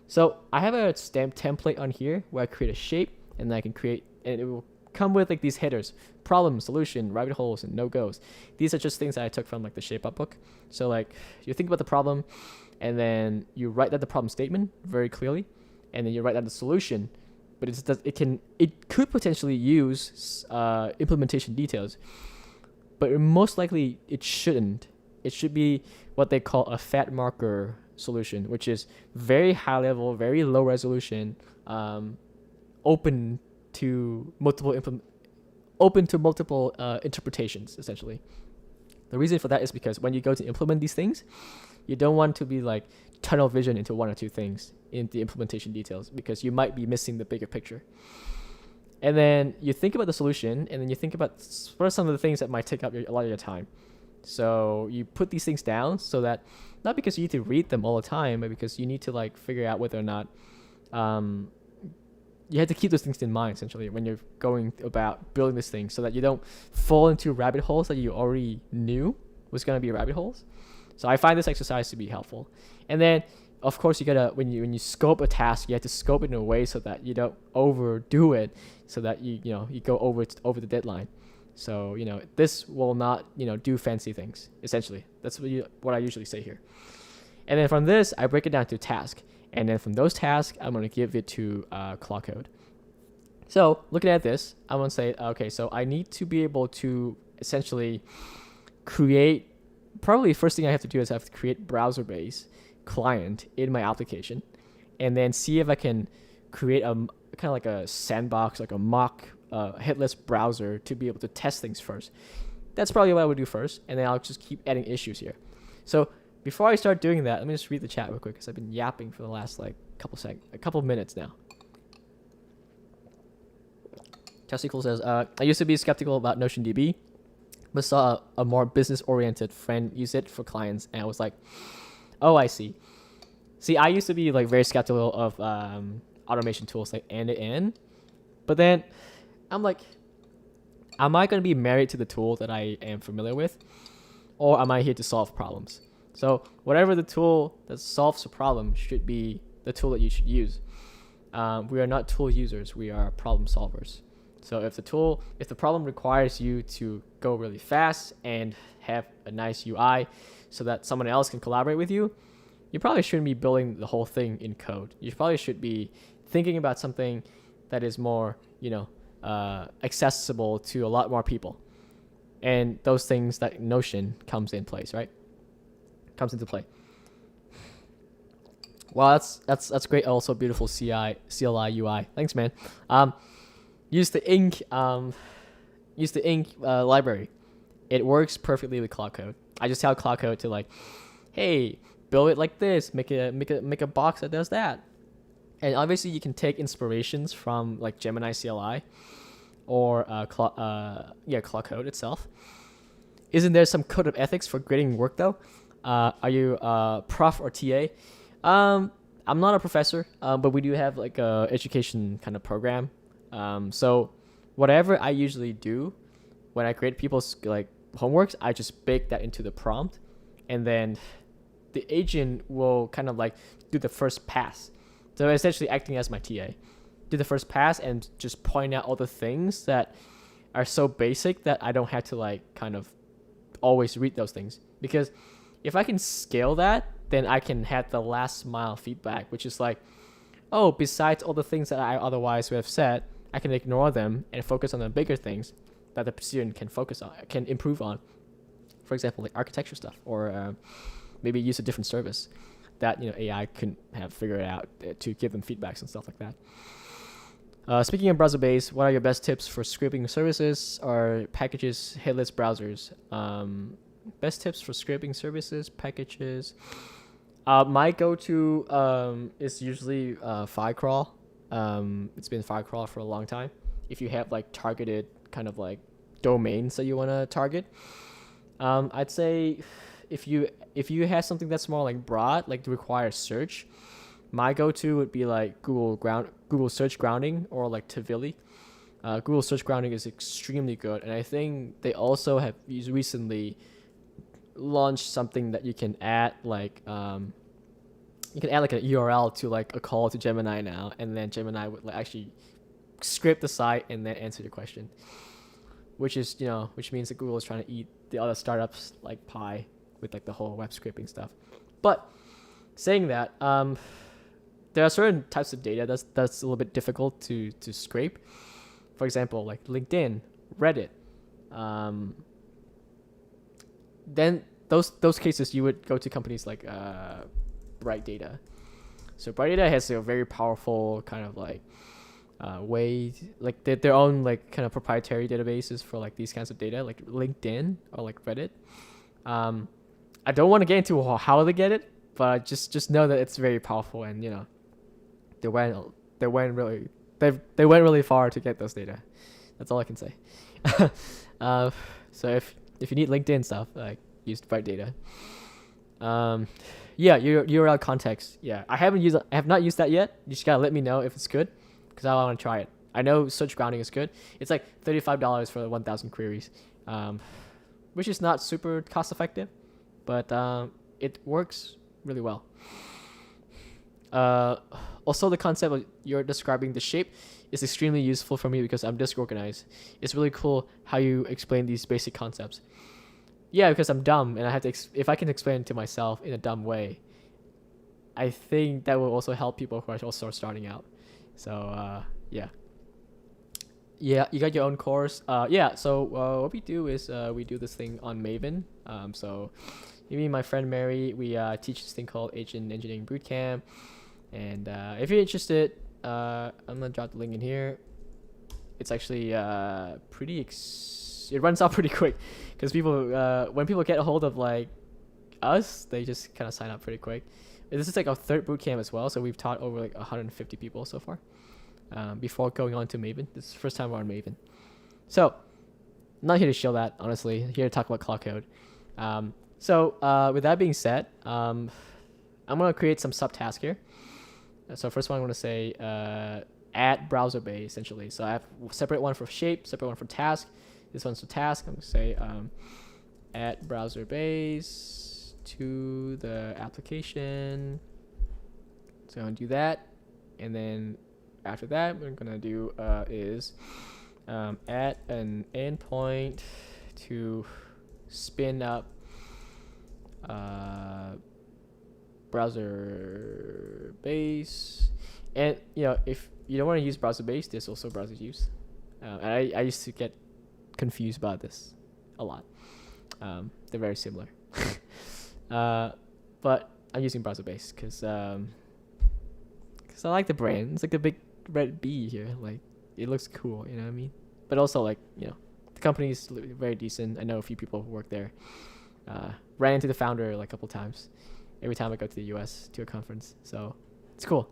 So I have a stamp template on here where I create a shape, and I can create, and it will come with like these headers: problem, solution, rabbit holes, and no goes. These are just things that I took from like the shape up book. So like you think about the problem, and then you write out the problem statement very clearly, and then you write out the solution. But it could potentially use implementation details, but most likely it shouldn't. It should be what they call a fat marker solution, which is very high level, very low resolution, open to multiple interpretations essentially. The reason for that is because when you go to implement these things, you don't want to be like tunnel vision into one or two things in the implementation details, because you might be missing the bigger picture. And then you think about the solution, and then you think about what are some of the things that might take up a lot of your time. So you put these things down so that, not because you need to read them all the time, but because you need to like figure out whether or not you have to keep those things in mind essentially when you're going about building this thing, so that you don't fall into rabbit holes that you already knew was going to be rabbit holes. So I find this exercise to be helpful. And then of course you gotta, when you scope a task, you have to scope it in a way so that you don't overdo it, so that you go over the deadline. So this will not do fancy things essentially. That's what I usually say here. And then from this I break it down to task, and then from those tasks I'm going to give it to Claude Code. So looking at this, I'm going to say, okay, so I need to be able to essentially create, probably first thing I have to do is I have to create browser-based client in my application, and then see if I can create a kind of like a sandbox, like a mock hitless browser to be able to test things first. That's probably what I would do first, and then I'll just keep adding issues here. So before I start doing that, let me just read the chat real quick, because I've been yapping for the last like couple minutes now. Testicle says, I used to be skeptical about NotionDB, but saw a more business-oriented friend use it for clients, and I was like, oh, I see. See, I used to be like very skeptical of automation tools like end-to-end, But then I'm like, am I going to be married to the tool that I am familiar with, or am I here to solve problems? So whatever the tool that solves a problem should be the tool that you should use. We are not tool users, we are problem solvers. So if the problem requires you to go really fast and have a nice UI so that someone else can collaborate with you, you probably shouldn't be building the whole thing in code. You probably should be thinking about something that is more, accessible to a lot more people. And those things, that Notion comes into play. Wow, that's great. Also beautiful CLI UI. Thanks, man. Use the ink library. It works perfectly with Claude Code. I just tell Claude Code to like, hey, build it like this. Make a box that does that. And obviously you can take inspirations from like Gemini CLI or Claude Code itself. Isn't there some code of ethics for grading work though? Are you prof or TA? I'm not a professor, but we do have like a education kind of program. So whatever I usually do when I grade people's like homeworks, I just bake that into the prompt, and then the agent will kind of like do the first pass. So essentially acting as my TA, do the first pass and just point out all the things that are so basic that I don't have to like kind of always read those things. Because if I can scale that, then I can have the last mile feedback, which is like, oh, besides all the things that I otherwise would have said, I can ignore them and focus on the bigger things that the student can improve on. For example, like architecture stuff, or maybe use a different service that AI couldn't have figured out to give them feedbacks and stuff like that. Speaking of browser-based, what are your best tips for scraping services or packages, headless browsers? Best tips for scraping services, packages. My go-to is usually FileCrawl. It's been FileCrawl for a long time. If you have like targeted kind of like domains that you want to target, I'd say if you have something that's more like broad, like requires search, my go-to would be like Google Search Grounding or like Tavili. Google Search Grounding is extremely good, and I think they also have recently launched something that you can add like an URL to like a call to Gemini now, and then Gemini would like actually scrape the site and then answer the question, which means that Google is trying to eat the other startups like pie with like the whole web scraping stuff. But saying that, there are certain types of data that's a little bit difficult to scrape. For example, like LinkedIn, Reddit. Then those cases you would go to companies like Bright Data. So Bright Data has a very powerful kind of like way, like their own like kind of proprietary databases for like these kinds of data, like LinkedIn or like Reddit. I don't want to get into how they get it, but just know that it's very powerful, and they went really far to get those data. That's all I can say. So if you need LinkedIn stuff, like use Bright Data. Your URL context. Yeah, I have not used that yet. You just gotta let me know if it's good, because I want to try it. I know search grounding is good. It's like $35 for 1,000 queries, which is not super cost effective, but it works really well. Also, the concept of you're describing the shape is extremely useful for me because I'm disorganized. It's really cool how you explain these basic concepts. Yeah, because I'm dumb, and I have to. If I can explain it to myself in a dumb way, I think that will also help people who are also starting out. So yeah, you got your own course. So what we do is we do this thing on Maven. So me and my friend Mary, we teach this thing called Agent Engineering Bootcamp. And if you're interested, I'm gonna drop the link in here. It's actually it runs out pretty quick, because when people get a hold of like us, they just kind of sign up pretty quick. This is like our third bootcamp as well, so we've taught over like 150 people so far before going on to Maven. This is the first time we're on Maven. So I'm not here to show that, honestly. I'm here to talk about Claude Code. So with that being said, I'm gonna create some subtasks here. So first one, I'm going to say add browser base essentially. So I have separate one for shape, separate one for task. This one's for task. I'm gonna say add browser base to the application. So I'm gonna do that, and then after that, what we're gonna do is add an endpoint to spin up browser base. And if you don't want to use browser base, there's also browser use. And I used to get confused about this a lot. They're very similar. But I'm using browser base because I like the brand. It's like the big red B here. Like, it looks cool, you know what I mean? But also, like, the company's very decent. I know a few people who work there. Ran into the founder like a couple times every time I go to the US to a conference. So it's cool.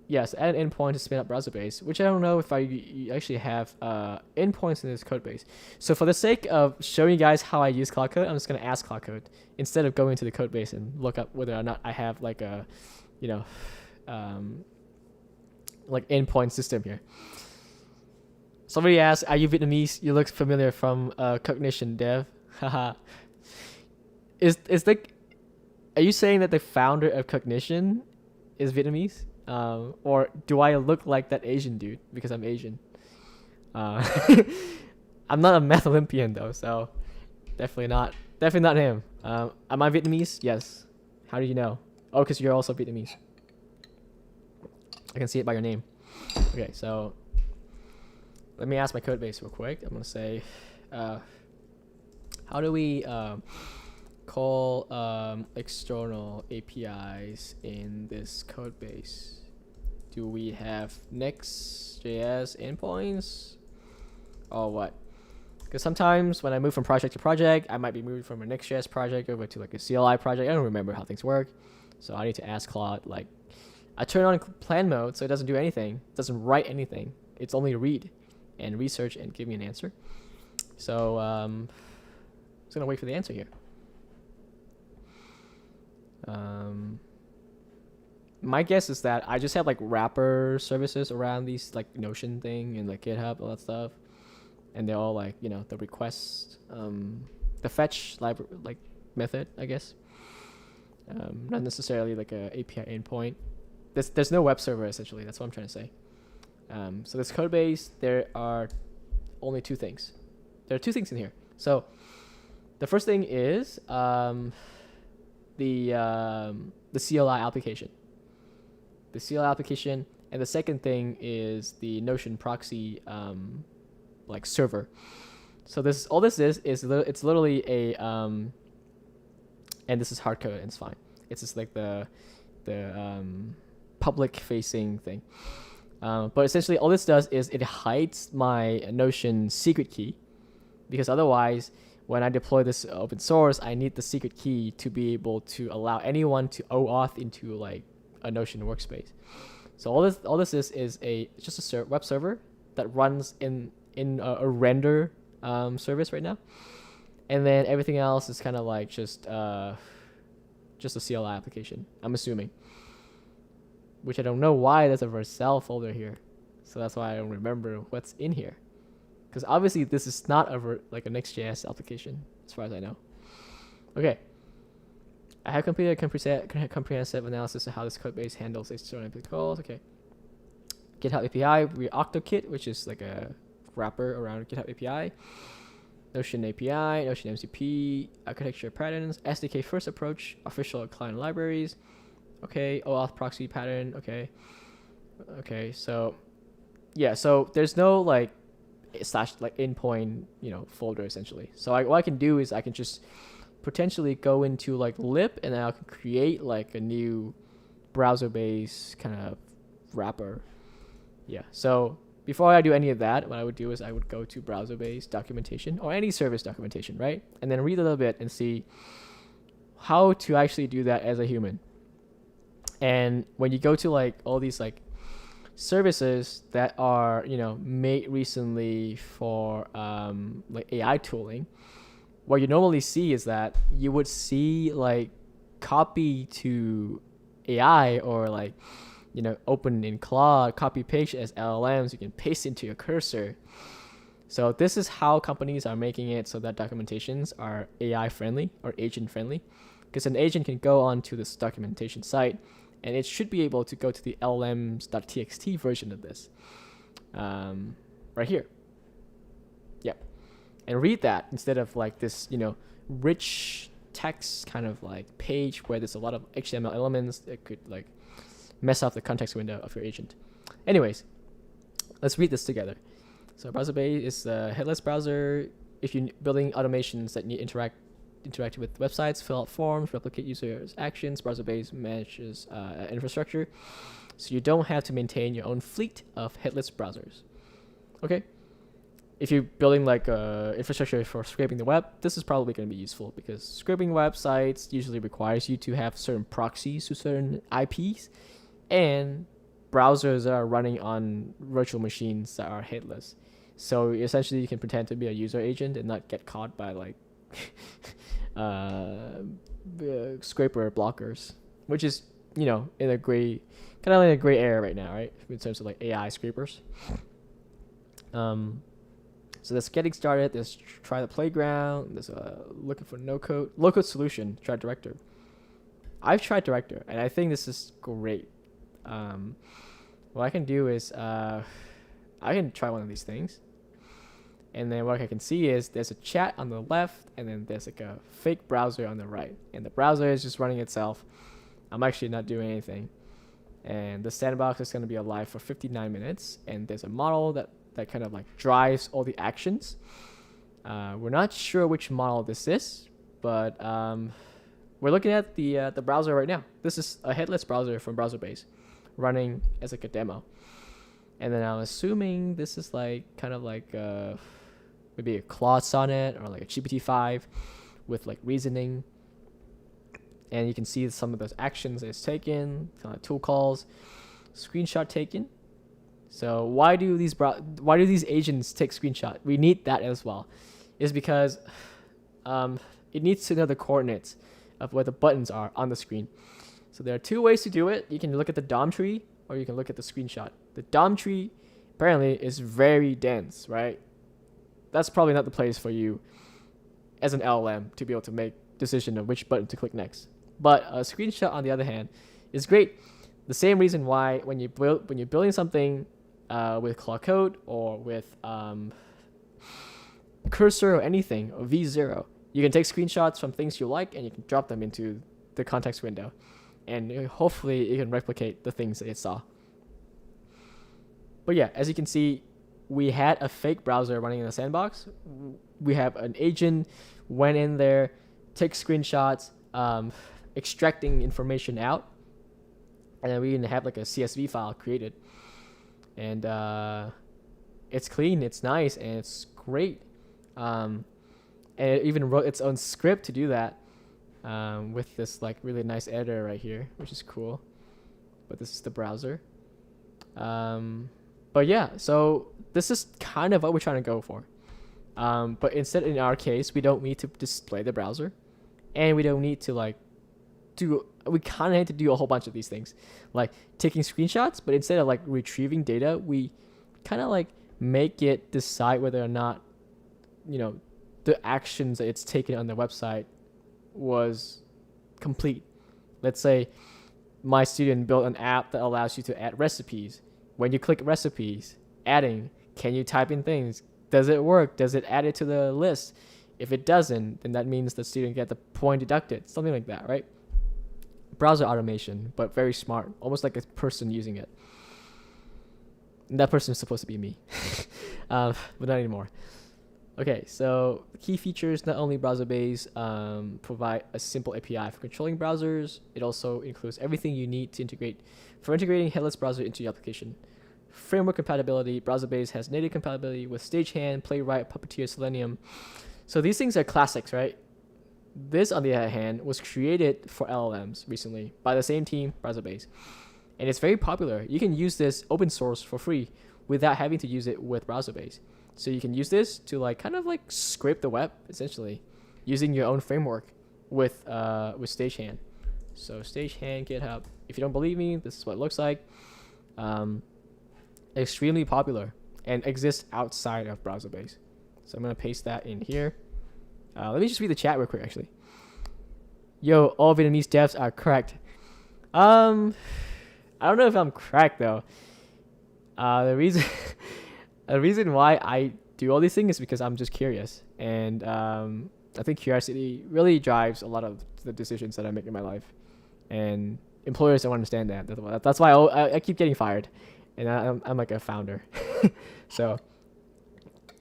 Yes, add an endpoint to spin up browser base, which I don't know if I actually have endpoints in this code base. So for the sake of showing you guys how I use Claude Code, I'm just going to ask Claude Code instead of going to the code base and look up whether or not I have like a, like endpoint system here. Somebody asked, are you Vietnamese? You look familiar from Cognition Dev. Haha. Is like, are you saying that the founder of Cognition is Vietnamese? Or do I look like that Asian dude because I'm Asian? I'm not a math Olympian though, so definitely not him. Am I Vietnamese? Yes. How do you know? Oh, because you're also Vietnamese. I can see it by your name. Okay, so let me ask my code base real quick. I'm gonna say, how do we call external APIs in this code base? Do we have Next.js endpoints or what? Because sometimes when I move from project to project, I might be moving from a Next.js project over to like a CLI project. I don't remember how things work. So I need to ask Claude, like, I turn on plan mode so it doesn't do anything. It doesn't write anything. It's only read and research and give me an answer. So I'm just going to wait for the answer here. My guess is that I just have like wrapper services around these like Notion thing and like GitHub, all that stuff, and they're all like the request, the fetch library like method, I guess. Not necessarily like a API endpoint. There's no web server essentially. That's what I'm trying to say. So this code base, there are only two things. There are two things in here. So the first thing is the CLI application. The CLI application, and the second thing is the Notion proxy like server. So all this is it's literally a and this is hard code and it's fine. It's just like the public facing thing. But essentially all this does is it hides my Notion secret key, because otherwise when I deploy this open source, I need the secret key to be able to allow anyone to OAuth into like a Notion workspace. So all this is just a web server that runs in a render service right now, and then everything else is kind of like just a CLI application, I'm assuming. Which I don't know why there's a Vercel folder here, so that's why I don't remember what's in here. Because obviously this is not like a Next.js application, as far as I know. Okay. I have completed a comprehensive analysis of how this code base handles external API calls. Okay. GitHub API, OctoKit, which is like a wrapper around GitHub API. Notion API, Notion MCP, architecture patterns, SDK first approach, official client libraries. Okay, OAuth proxy pattern. Okay. Okay, so yeah, so there's no like / like endpoint, folder essentially. So what I can do is I can just potentially go into like lib, and then I can create like a new browser-based kind of wrapper. Yeah. So before I do any of that, what I would do is I would go to browser-based documentation or any service documentation, right? And then read a little bit and see how to actually do that as a human. And when you go to like all these like services that are made recently for like AI tooling, what you normally see is that you would see like copy to AI or like open in Claude, copy paste as LLMs. You can paste into your cursor. So this is how companies are making it so that documentations are AI friendly or agent friendly, because an agent can go onto this documentation site and it should be able to go to the LLMs.txt version of this right here. Yep. And read that instead of like this, rich text kind of like page where there's a lot of HTML elements that could like mess up the context window of your agent. Anyways, let's read this together. So BrowserBase is a headless browser. If you're building automations that need interact with websites, fill out forms, replicate users' actions, BrowserBase manages infrastructure, so you don't have to maintain your own fleet of headless browsers. Okay. If you're building like infrastructure for scraping the web, this is probably going to be useful, because scraping websites usually requires you to have certain proxies to certain IPs, and browsers are running on virtual machines that are headless. So essentially you can pretend to be a user agent and not get caught by like scraper blockers, which is, in a gray area right now, right? In terms of like AI scrapers. So that's getting started. There's try the playground. There's looking for low code solution. Try Director. I've tried Director and I think this is great. What I can do is I can try one of these things, and then what I can see is there's a chat on the left, and then there's like a fake browser on the right, and the browser is just running itself. I'm actually not doing anything, and the sandbox is going to be alive for 59 minutes, and there's a model that kind of like drives all the actions. We're not sure which model this is, but we're looking at the browser right now. This is a headless browser from BrowserBase running as like a demo. And then I'm assuming this is like kind of like maybe a Claude Sonnet or like a GPT-5 with like reasoning. And you can see some of those actions it's taken, kind of tool calls, screenshot taken. So why do these agents take screenshot? We need that as well. Is because it needs to know the coordinates of where the buttons are on the screen. So there are two ways to do it. You can look at the DOM tree, or you can look at the screenshot. The DOM tree apparently is very dense, right? That's probably not the place for you as an LLM to be able to make decision of which button to click next. But a screenshot, on the other hand, is great. The same reason why when you're building something with Claude Code or with Cursor or anything, or V0, you can take screenshots from things you like and you can drop them into the context window, and hopefully it can replicate the things that it saw. But yeah, as you can see, we had a fake browser running in the sandbox. We have an agent went in there, take screenshots, extracting information out, and then we even have like a CSV file created. And it's clean, it's nice, and it's great. And it even wrote its own script to do that with this like really nice editor right here, which is cool. But this is the browser. But yeah, so this is kind of what we're trying to go for. But instead, in our case, we don't need to display the browser, and we don't need to like we kind of need to do a whole bunch of these things, like taking screenshots, but instead of like retrieving data, we kind of like make it decide whether or not, the actions that it's taken on the website was complete. Let's say my student built an app that allows you to add recipes. When you click recipes, adding, can you type in things? Does it work? Does it add it to the list? If it doesn't, then that means the student get the point deducted, something like that, right? Browser automation, but very smart, almost like a person using it. And that person is supposed to be me, but not anymore. Okay, so key features: not only BrowserBase provide a simple API for controlling browsers, it also includes everything you need to integrating headless browser into your application. Framework compatibility: BrowserBase has native compatibility with Stagehand, Playwright, Puppeteer, Selenium. So these things are classics, right? This, on the other hand, was created for LLMs recently by the same team, BrowserBase. And it's very popular. You can use this open source for free without having to use it with BrowserBase. So you can use this to like kind of like scrape the web, essentially, using your own framework with Stagehand. So stagehand GitHub. If you don't believe me, this is what it looks like. Extremely popular and exists outside of browser base. So I'm gonna paste that in here. Let me just read the chat real quick actually. Yo, all Vietnamese devs are cracked. I don't know if I'm cracked though. The reason the reason why I do all these things is because I'm just curious, and I think curiosity really drives a lot of the decisions that I make in my life, and employers don't understand that. That's why I keep getting fired, and I'm like a founder. So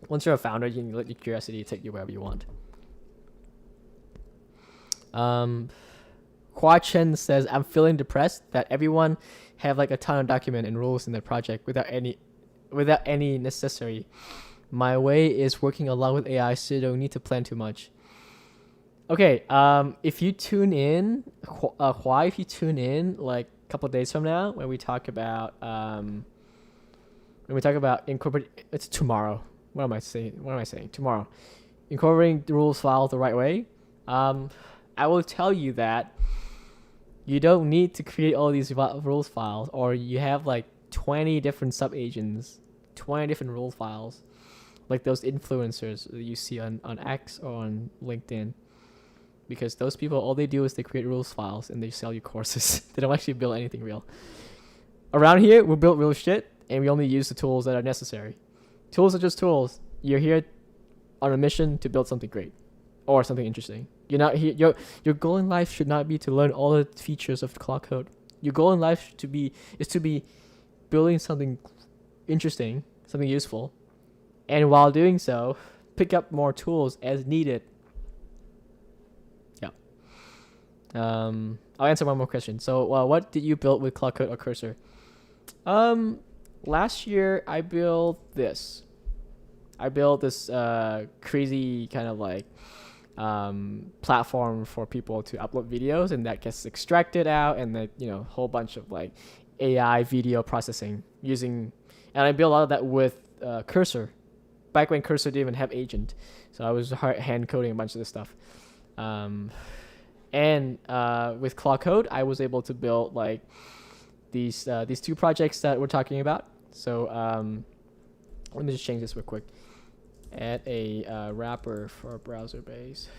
once you're a founder, you can let your curiosity take you wherever you want. Hua Chen says, I'm feeling depressed that everyone have like a ton of document and rules in their project without any necessary. My way is working along with AI, so you don't need to plan too much. Okay, if you tune in, if you tune in like a couple of days from now when we talk about incorporate, it's tomorrow. What am I saying? Tomorrow, incorporating the rules file the right way. I will tell you that you don't need to create all these rules files, or you have like 20 different sub-agents, 20 different rule files, like those influencers that you see on X or on LinkedIn. Because those people, all they do is they create rules files and they sell you courses. They don't actually build anything real. Around here, we build real shit, and we only use the tools that are necessary. Tools are just tools. You're here on a mission to build something great or something interesting. You're not here. Your goal in life should not be to learn all the features of Claude Code. Your goal in life is to be building something interesting, something useful, and while doing so, pick up more tools as needed. Yeah. I'll answer one more question. So, what did you build with Claude Code or Cursor? Last year I built this. I built this crazy kind of like platform for people to upload videos, and that gets extracted out, and then whole bunch of like AI video processing and I built a lot of that with Cursor. Back when Cursor didn't even have agent, so I was hand coding a bunch of this stuff. And with Claude Code, I was able to build like these two projects that we're talking about. So let me just change this real quick. Add a wrapper for browser base.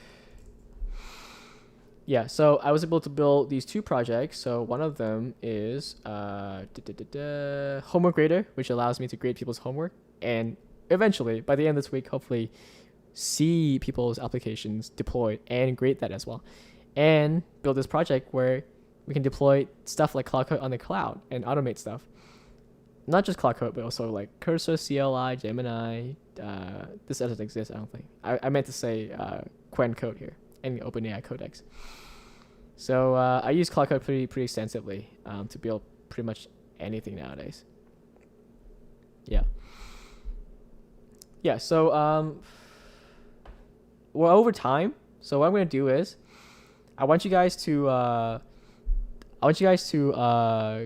Yeah, so I was able to build these two projects. So one of them is homework grader, which allows me to grade people's homework, and eventually, by the end of this week, hopefully see people's applications deployed and grade that as well. And build this project where we can deploy stuff like Claude Code on the cloud and automate stuff. Not just Claude Code, but also like Cursor, CLI, Gemini. This doesn't exist, I don't think. I meant to say Quen Code here and OpenAI Codex. So I use Claude Code pretty extensively to build pretty much anything nowadays. Yeah. Yeah, so well, over time, so what I'm going to do is I want you guys to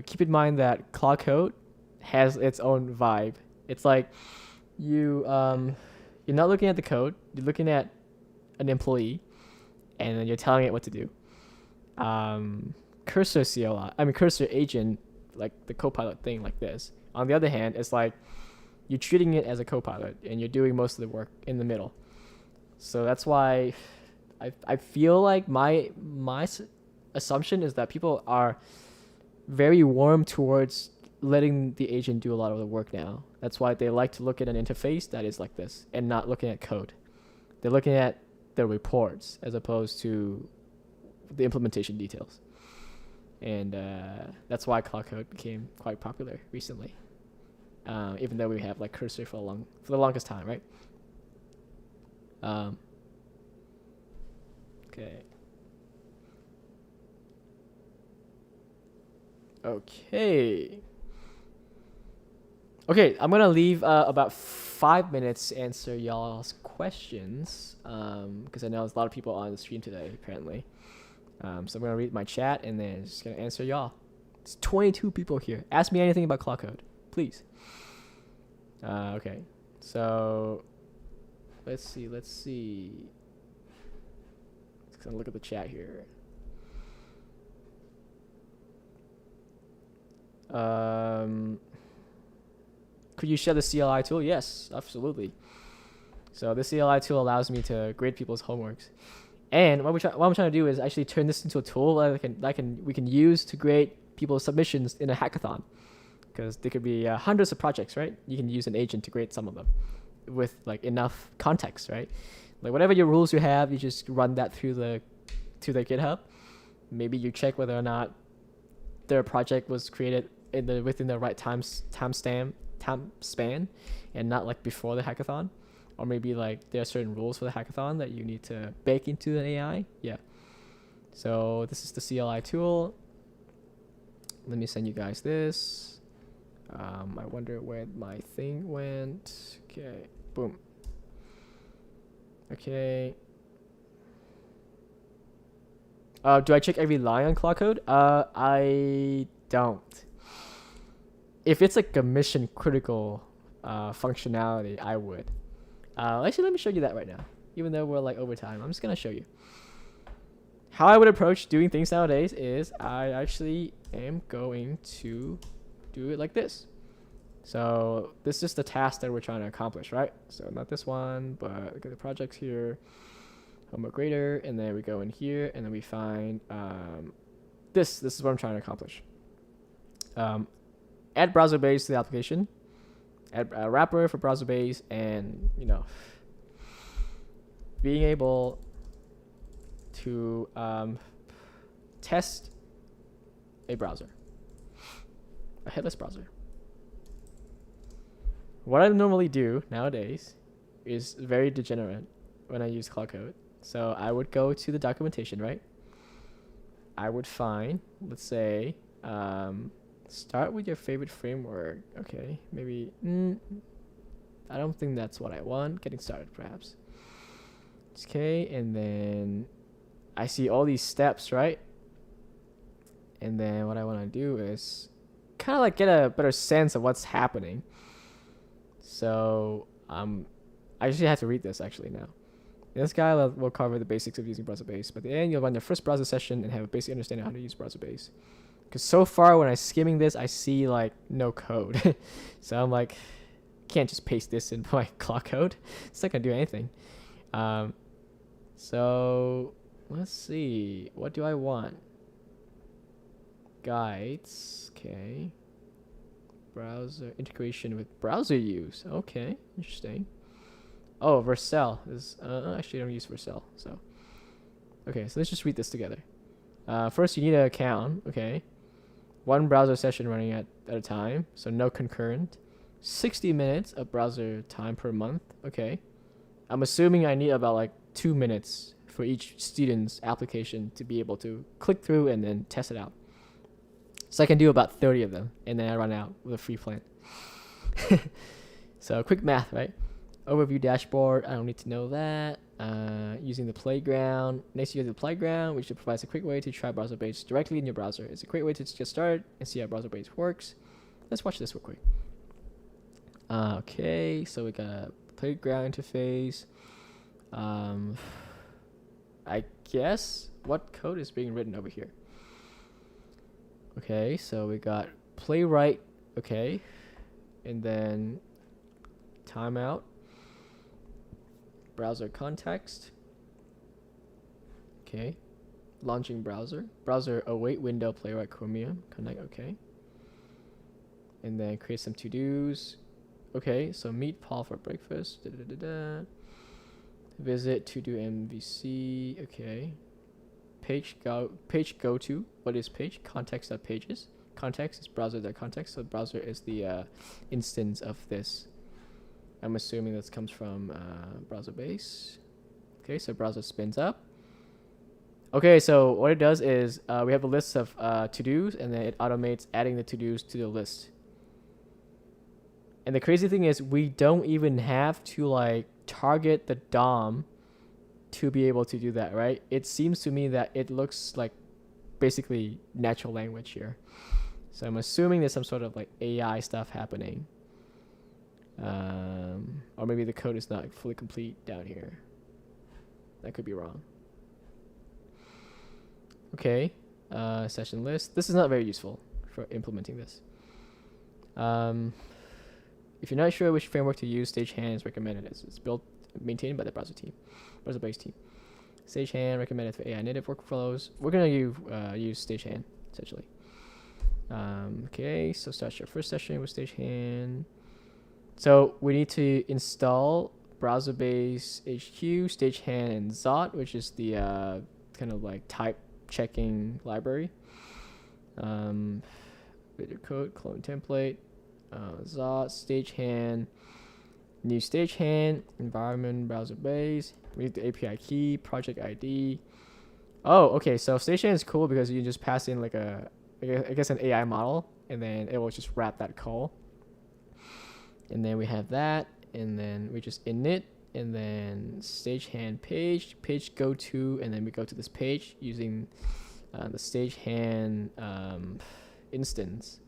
keep in mind that Claude Code has its own vibe. It's like you're not looking at the code, you're looking at an employee, and then you're telling it what to do. Cursor Cursor agent, like the Copilot thing like this. On the other hand, it's like you're treating it as a Copilot, and you're doing most of the work in the middle. So that's why I feel like my assumption is that people are very warm towards letting the agent do a lot of the work now. That's why they like to look at an interface that is like this and not looking at code. They're looking at the reports as opposed to the implementation details. And that's why Claude Code became quite popular recently. Even though we have like Cursor for the longest time, right? Okay. Okay, I'm gonna leave about 5 minutes to answer y'all's questions, because I know there's a lot of people on the stream today, apparently. So I'm gonna read my chat and then just gonna answer y'all. It's 22 people here. Ask me anything about Claude Code, please. Okay, so let's see. Let's gonna look at the chat here. Could you share the CLI tool? Yes, absolutely. So the CLI tool allows me to grade people's homeworks. And what I'm trying to do is actually turn this into a tool we can use to grade people's submissions in a hackathon. Because there could be hundreds of projects, right? You can use an agent to grade some of them with like enough context, right? Like whatever your rules you have, you just run that through the GitHub. Maybe you check whether or not their project was created within the right time span, and not like before the hackathon, or maybe like there are certain rules for the hackathon that you need to bake into an AI. Yeah. So this is the CLI tool. Let me send you guys this. I wonder where my thing went. Okay, boom. Okay. Do I check every line on Claude Code? I don't. If it's like a mission critical functionality, I would. Actually, let me show you that right now. Even though we're like over time, I'm just gonna show you. How I would approach doing things nowadays is I actually am going to do it like this. So this is the task that we're trying to accomplish, right? So not this one, but look at the projects here, homework grader, and then we go in here, and then we find this. This is what I'm trying to accomplish. Add browser base to the application, add a wrapper for browser base, and being able to test a browser, a headless browser. What I normally do nowadays is very degenerate when I use Claude Code. So I would go to the documentation, right? I would find, let's say, start with your favorite framework. Okay, maybe, I don't think that's what I want. Getting started, perhaps. Okay, and then I see all these steps, right? And then what I want to do is kind of like get a better sense of what's happening. So I actually have to read this actually now. This guy will cover the basics of using browser base. But at the end, you'll run your first browser session and have a basic understanding of how to use browser base. Because so far, when I'm skimming this, I see like no code. So I'm like, can't just paste this in my Claude Code. It's not gonna do anything. So let's see. What do I want? Guides. Okay. Browser integration with browser use. Okay, interesting. Oh, Vercel is actually I don't use Vercel. So okay, so let's just read this together. First, you need an account. Okay, one browser session running at a time, so no concurrent. 60 minutes of browser time per month. Okay, I'm assuming I need about like 2 minutes for each student's application to be able to click through and then test it out. So I can do about 30 of them, and then I run out with a free plan. So quick math, right? Overview dashboard, I don't need to know that. Using the playground. Next, you have the playground, which provides a quick way to try browser base directly in your browser. It's a great way to get started and see how browser base works. Let's watch this real quick. Okay, so we got a playground interface. I guess what code is being written over here? Okay, so we got playwright, okay, and then timeout, browser context, okay, launching browser, await window, playwright chromium, connect, okay, and then create some to-dos, okay, so meet Paul for breakfast, visit to-do MVC, okay. Page go to. What is page? Context.pages. Context is browser.context. So browser is the instance of this. I'm assuming this comes from browser base. Okay, so browser spins up. Okay, so what it does is we have a list of to-dos, and then it automates adding the to-dos to the list. And the crazy thing is we don't even have to like target the DOM to be able to do that, right? It seems to me that it looks like basically natural language here. So I'm assuming there's some sort of like AI stuff happening. Or maybe the code is not fully complete down here. That could be wrong. Okay, session list. This is not very useful for implementing this. If you're not sure which framework to use, Stagehand is recommended. It's built, maintained by the browser-based team. Stagehand recommended for AI native workflows. We're gonna use Stagehand essentially. Okay, so start your first session with Stagehand. So we need to install browser-based HQ, Stagehand, and Zot, which is the kind of like type checking library. Video code, clone template, Zot, Stagehand, new Stagehand, environment, browser-based. We need the API key, project ID. Oh, okay. So Stagehand is cool because you just pass in like I guess an AI model, and then it will just wrap that call. And then we have that, and then we just init, and then Stagehand page go to, and then we go to this page using the Stagehand instance,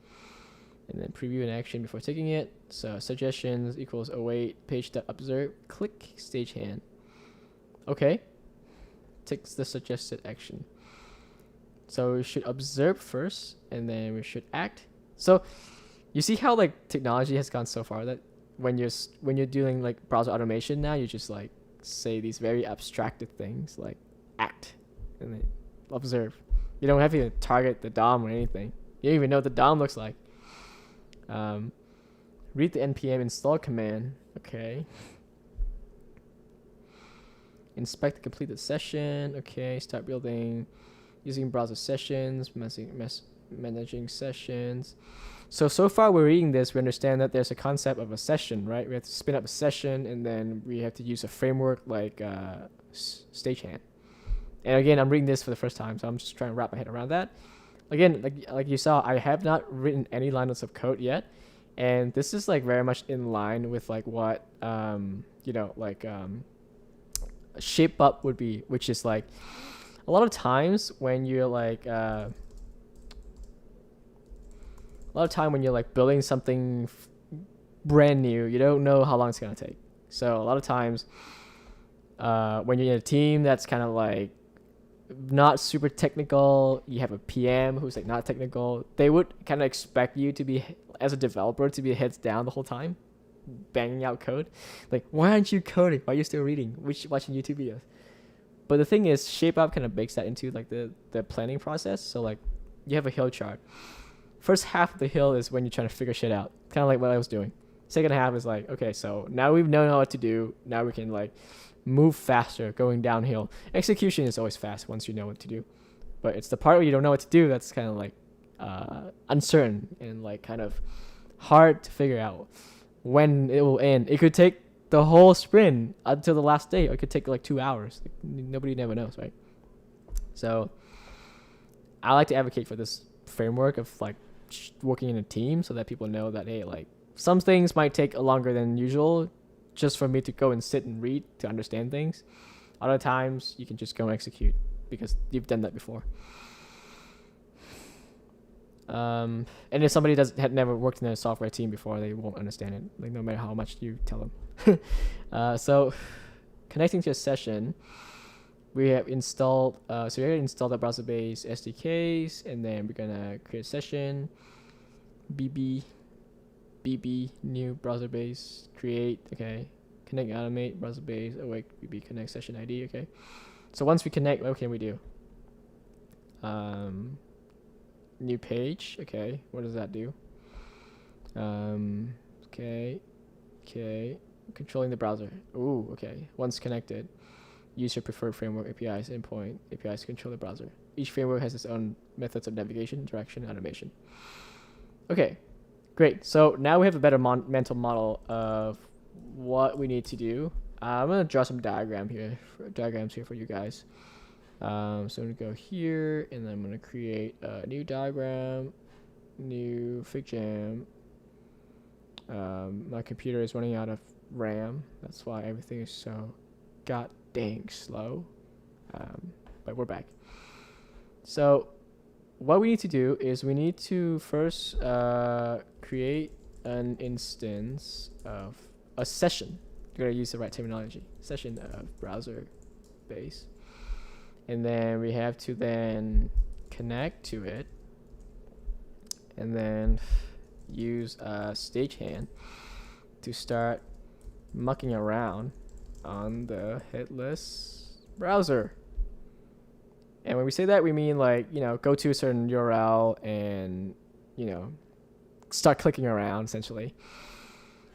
and then preview an action before taking it. So suggestions equals await page.observe. Click Stagehand. Okay, takes the suggested action. So we should observe first, and then we should act. So you see how like technology has gone so far that when you're doing like browser automation now, you just like say these very abstracted things like act and then observe. You don't have to target the DOM or anything. You don't even know what the DOM looks like. Read the npm install command. Okay. Inspect the completed session. Okay. Start building using browser sessions, managing sessions. So far we're reading this, we understand that there's a concept of a session, right? We have to spin up a session, and then we have to use a framework like Stagehand. And again, I'm reading this for the first time, so I'm just trying to wrap my head around that. Again, like you saw, I have not written any lines of code yet, and this is like very much in line with like what shape up would be, which is like a lot of times when you're like building something brand new, you don't know how long it's gonna take. So a lot of times when you're in a team that's kind of like not super technical, you have a PM who's like not technical, they would kind of expect you to be, as a developer, to be heads down the whole time, banging out code. Like, why aren't you coding? Why are you still reading? Watching YouTube videos? But the thing is, shape up kind of bakes that into like the planning process. So like you have a hill chart. First half of the hill is when you're trying to figure shit out, kind of like what I was doing. Second half is like, okay, so now we've known what to do. Now we can like move faster, going downhill. Execution is always fast once you know what to do, but it's the part where you don't know what to do that's kind of like uncertain and like kind of hard to figure out when it will end. It could take the whole sprint until the last day, or it could take like 2 hours. Like, nobody never knows, right? So I like to advocate for this framework of like working in a team, so that people know that, hey, like some things might take longer than usual just for me to go and sit and read to understand things. Other times you can just go and execute because you've done that before. And if somebody had never worked in a software team before, they won't understand it, like no matter how much you tell them. So connecting to a session, we have installed so we already installed the browser-based SDKs, and then we're gonna create a session, bb new browser-based create. Okay, connect automate browser-based awake bb connect session ID. Okay, so once we connect, what can we do? New page. Okay, what does that do? Okay, controlling the browser. Ooh, okay. Once connected, use your preferred framework APIs, endpoint APIs to control the browser. Each framework has its own methods of navigation, direction, and automation. Okay, great. So now we have a better mental model of what we need to do. I'm gonna draw some diagrams here for you guys. So I'm gonna go here, and then I'm gonna create a new diagram, new fig jam. My computer is running out of RAM. That's why everything is so god dang slow. But we're back. So what we need to do is we need to first create an instance of a session. You gotta use the right terminology. Session of browser base. And then we have to then connect to it. And then use stagehand to start mucking around on the headless browser. And when we say that, we mean like, go to a certain URL and, start clicking around essentially.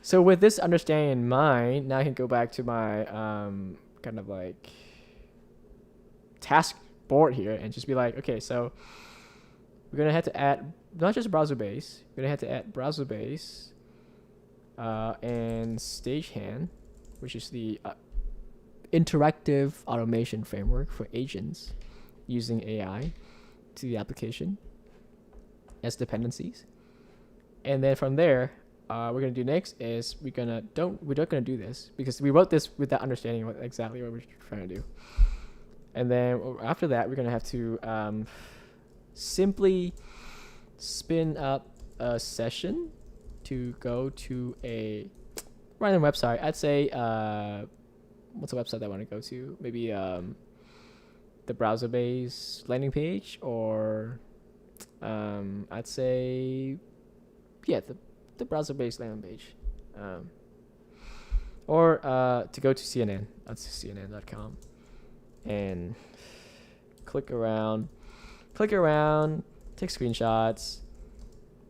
So with this understanding in mind, now I can go back to my kind of like task board here and just be like, okay, so we're going to have to add not just browser base, we're going to have to add browser base and stagehand, which is the interactive automation framework for agents using AI to the application as dependencies. And then from there, we're gonna do next is we're not gonna do this because we wrote this without understanding exactly what we're trying to do. And then after that, we're gonna have to simply spin up a session to go to a random website. I'd say what's a website I want to go to? Maybe the browser-based landing page, or I'd say the browser-based landing page, or to go to CNN. That's CNN.com, and click around, take screenshots,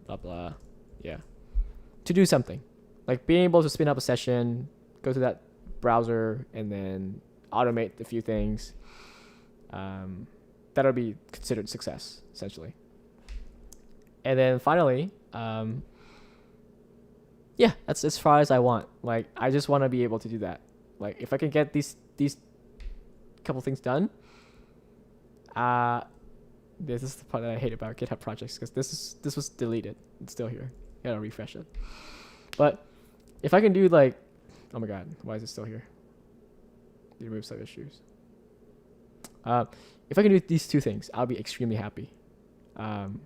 blah blah, yeah, to do something like being able to spin up a session, go to that browser, and then automate a few things. That'll be considered success essentially. And then finally, that's as far as I want. Like, I just want to be able to do that. Like, if I can get these couple things done, this is the part that I hate about GitHub projects, because this was deleted. It's still here. You gotta refresh it. But if I can do like, oh my god, why is it still here? Remove some issues. If I can do these two things, I'll be extremely happy. And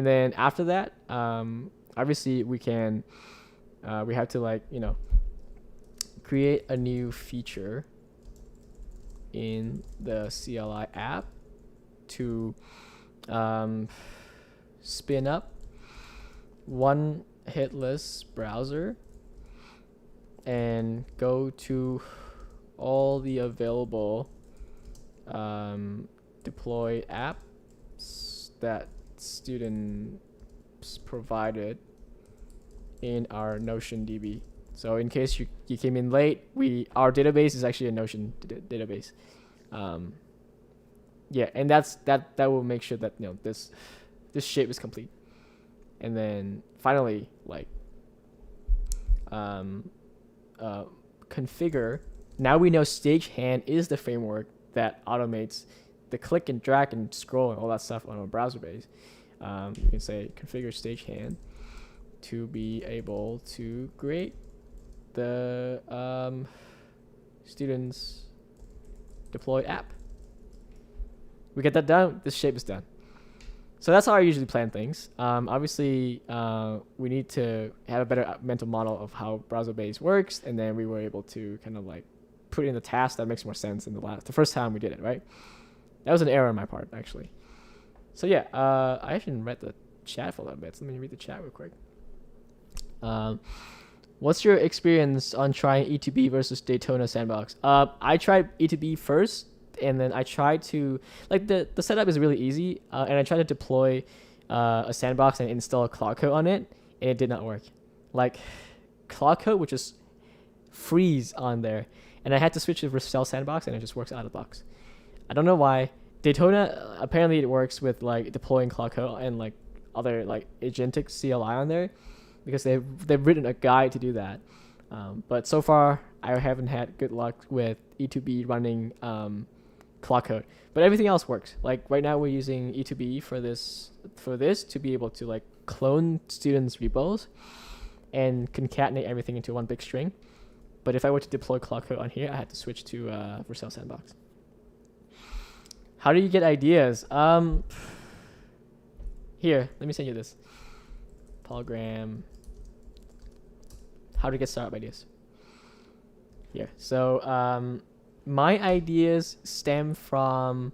then after that, obviously we have to like, create a new feature in the CLI app to spin up one hitless browser and go to all the available deploy apps that students provided in our Notion DB. So in case you came in late, our database is actually a Notion database. And that will make sure that this shape is complete. And then finally, like configure. Now we know stagehand is the framework that automates the click and drag and scroll and all that stuff on a browser base. You can say configure stagehand to be able to create the students deployed app. We get that done, this shape is done. So that's how I usually plan things. Obviously, we need to have a better mental model of how browser base works, and then we were able to kind of like put in the task that makes more sense in the first time we did it, right? That was an error on my part, actually. So yeah, I actually read the chat for a little bit. So let me read the chat real quick. What's your experience on trying E2B versus Daytona Sandbox? I tried E2B first, and then I tried to, like, the setup is really easy, and I tried to deploy a sandbox and install Claude Code on it, and it did not work. Like, Claude Code would just freeze on there, and I had to switch to Vercel Sandbox, and it just works out of the box. I don't know why. Daytona, apparently it works with like deploying Claude Code and like other like agentic CLI on there, because they've written a guide to do that. But so far I haven't had good luck with E2B running Claude Code. But everything else works. Like right now we're using E2B for this to be able to like clone students' repos and concatenate everything into one big string. But if I were to deploy Claude Code on here, I had to switch to Vercel Sandbox. How do you get ideas? Here, let me send you this. Polygram. How to get startup ideas. Here. So my ideas stem from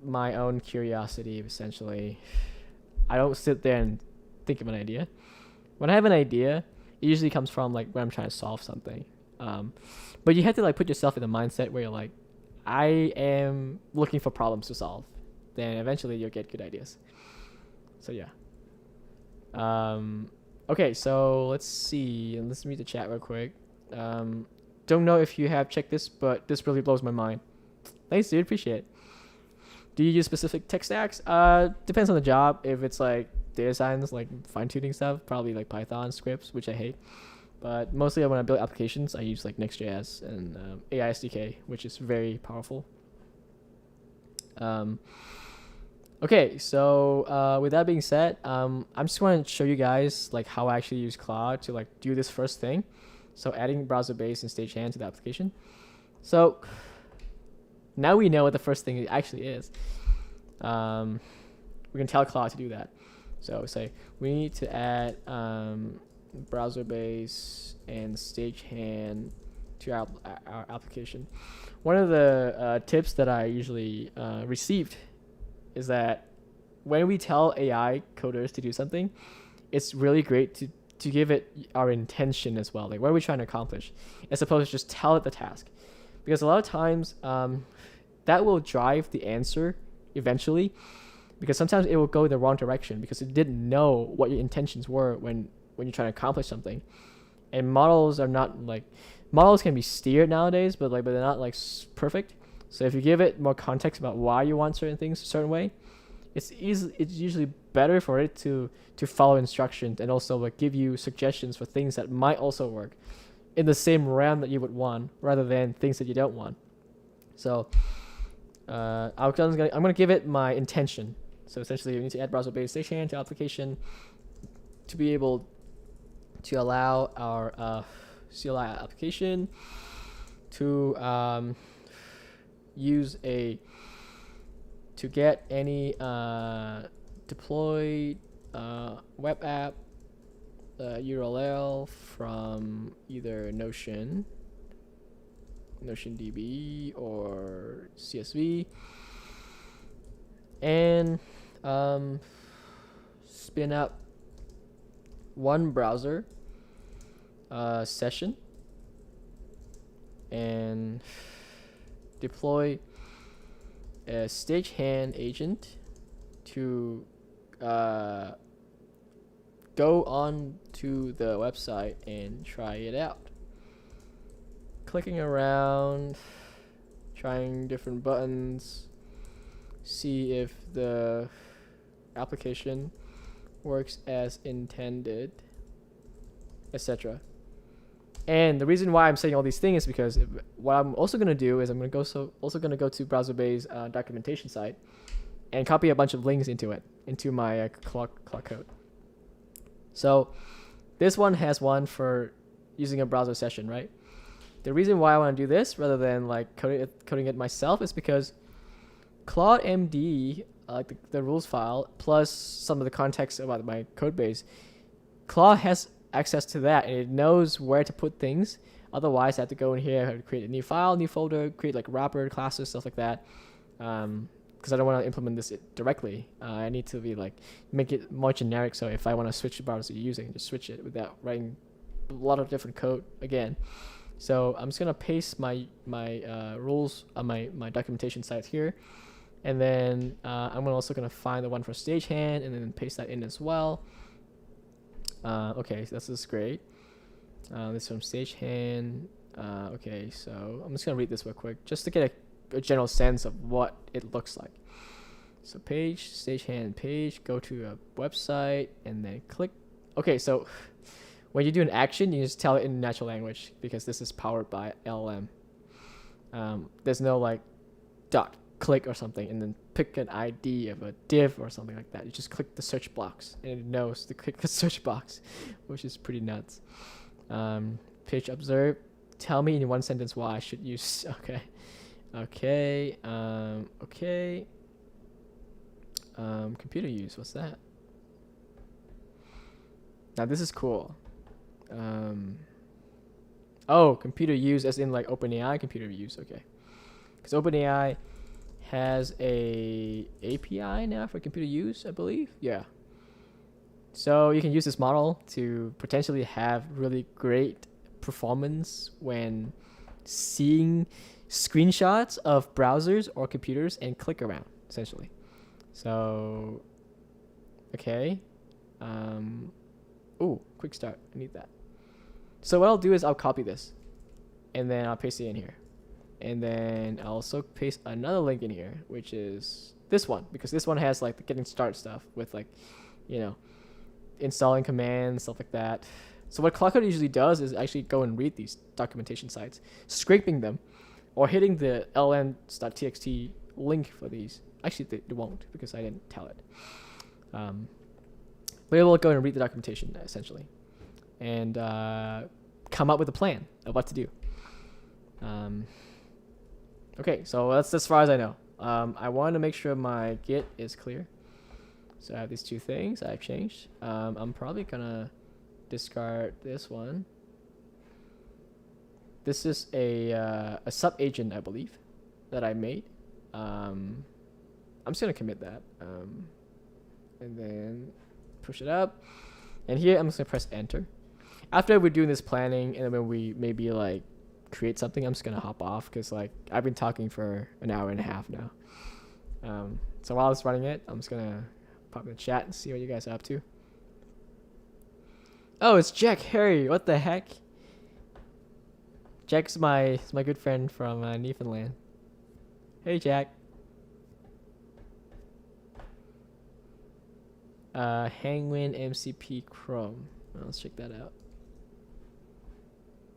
my own curiosity, essentially. I don't sit there and think of an idea. When I have an idea, it usually comes from like when I'm trying to solve something. But you have to like put yourself in the mindset where you're like, I am looking for problems to solve. Then eventually you'll get good ideas. So yeah. Okay, so let's see. Let's read the chat real quick. Don't know if you have checked this, but this really blows my mind. Thanks, dude. Appreciate it. Do you use specific tech stacks? Depends on the job. If it's like data science, like fine-tuning stuff, probably like Python scripts, which I hate. But mostly when I build applications, I use like Next.js and AI SDK, which is very powerful. Okay, so with that being said, I'm just going to show you guys like how I actually use Claude to like do this first thing. So adding browser base and stagehand to the application. So now we know what the first thing actually is. We can tell Claude to do that. So say we need to add browser base and stagehand to our application. One of the tips that I usually received is that when we tell AI coders to do something, it's really great to give it our intention as well. Like what are we trying to accomplish, as opposed to just tell it the task. Because a lot of times that will drive the answer eventually, because sometimes it will go the wrong direction because it didn't know what your intentions were when you're trying to accomplish something. And models are not like, models can be steered nowadays, but they're not like perfect. So if you give it more context about why you want certain things a certain way, it's usually better for it to follow instructions and also like give you suggestions for things that might also work in the same realm that you would want, rather than things that you don't want. So I'm gonna give it my intention. So essentially, we need to add browser-based stagehand to application to be able to allow our CLI application to to get any deployed web app URL from either NotionDB or CSV, and spin up one browser session and deploy a stagehand agent to go on to the website and try it out. Clicking around, trying different buttons, see if the application works as intended, etc. And the reason why I'm saying all these things is because what I'm also going to do is I'm going to go to browser-based documentation site and copy a bunch of links into my Claude Code. So this one has one for using a browser session, right? The reason why I want to do this rather than like coding it myself is because Claude MD, like the rules file, plus some of the context about my code base, Claude has access to that and it knows where to put things. Otherwise, I have to go in here and create a new file, new folder, create like wrapper classes, stuff like that. Because I don't want to implement this directly. I need to be like make it more generic. So if I want to switch the browser you're using, just switch it without writing a lot of different code again. So I'm just gonna paste my rules on my documentation site here, and then I'm also gonna find the one for stagehand and then paste that in as well. Okay, so this is great. This is from stagehand. Okay, so I'm just gonna read this real quick just to get a general sense of what it looks like. So page, stagehand page, go to a website and then click. Okay, so when you do an action, you just tell it in natural language because this is powered by LLM. There's no like dot click or something and then pick an ID of a div or something like that. You just click the search box and it knows to click the search box, which is pretty nuts. Page observe, tell me in one sentence why I should use. Okay. Computer use, what's that? Now this is cool. Oh, computer use as in like OpenAI computer use, okay. Because OpenAI has a API now for computer use, I believe. Yeah. So you can use this model to potentially have really great performance when seeing screenshots of browsers or computers and click around, essentially. So, okay. Ooh, quick start. I need that. So what I'll do is I'll copy this, and then I'll paste it in here. And then I'll also paste another link in here, which is this one, because this one has like the getting started stuff with like, you know, installing commands, stuff like that. So what Claude Code usually does is actually go and read these documentation sites, scraping them, or hitting the ln.txt link for these. Actually, they won't, because I didn't tell it. But it will go and read the documentation, essentially, and come up with a plan of what to do. Okay, so that's as far as I know. I want to make sure my Git is clear. So I have these two things I've changed. I'm probably gonna discard this one. This is a sub agent, I believe, that I made. I'm just gonna commit that, and then push it up. And here I'm just gonna press enter. After we're doing this planning, and then when we maybe like create something, I'm just gonna hop off because like I've been talking for an hour and a half now. So while I was running it, I'm just gonna pop in the chat and see what you guys are up to. Oh, it's Jack Harry. What the heck? Jack's my good friend from Newfoundland. Hey, Jack. Hangwin MCP Chrome. Well, let's check that out.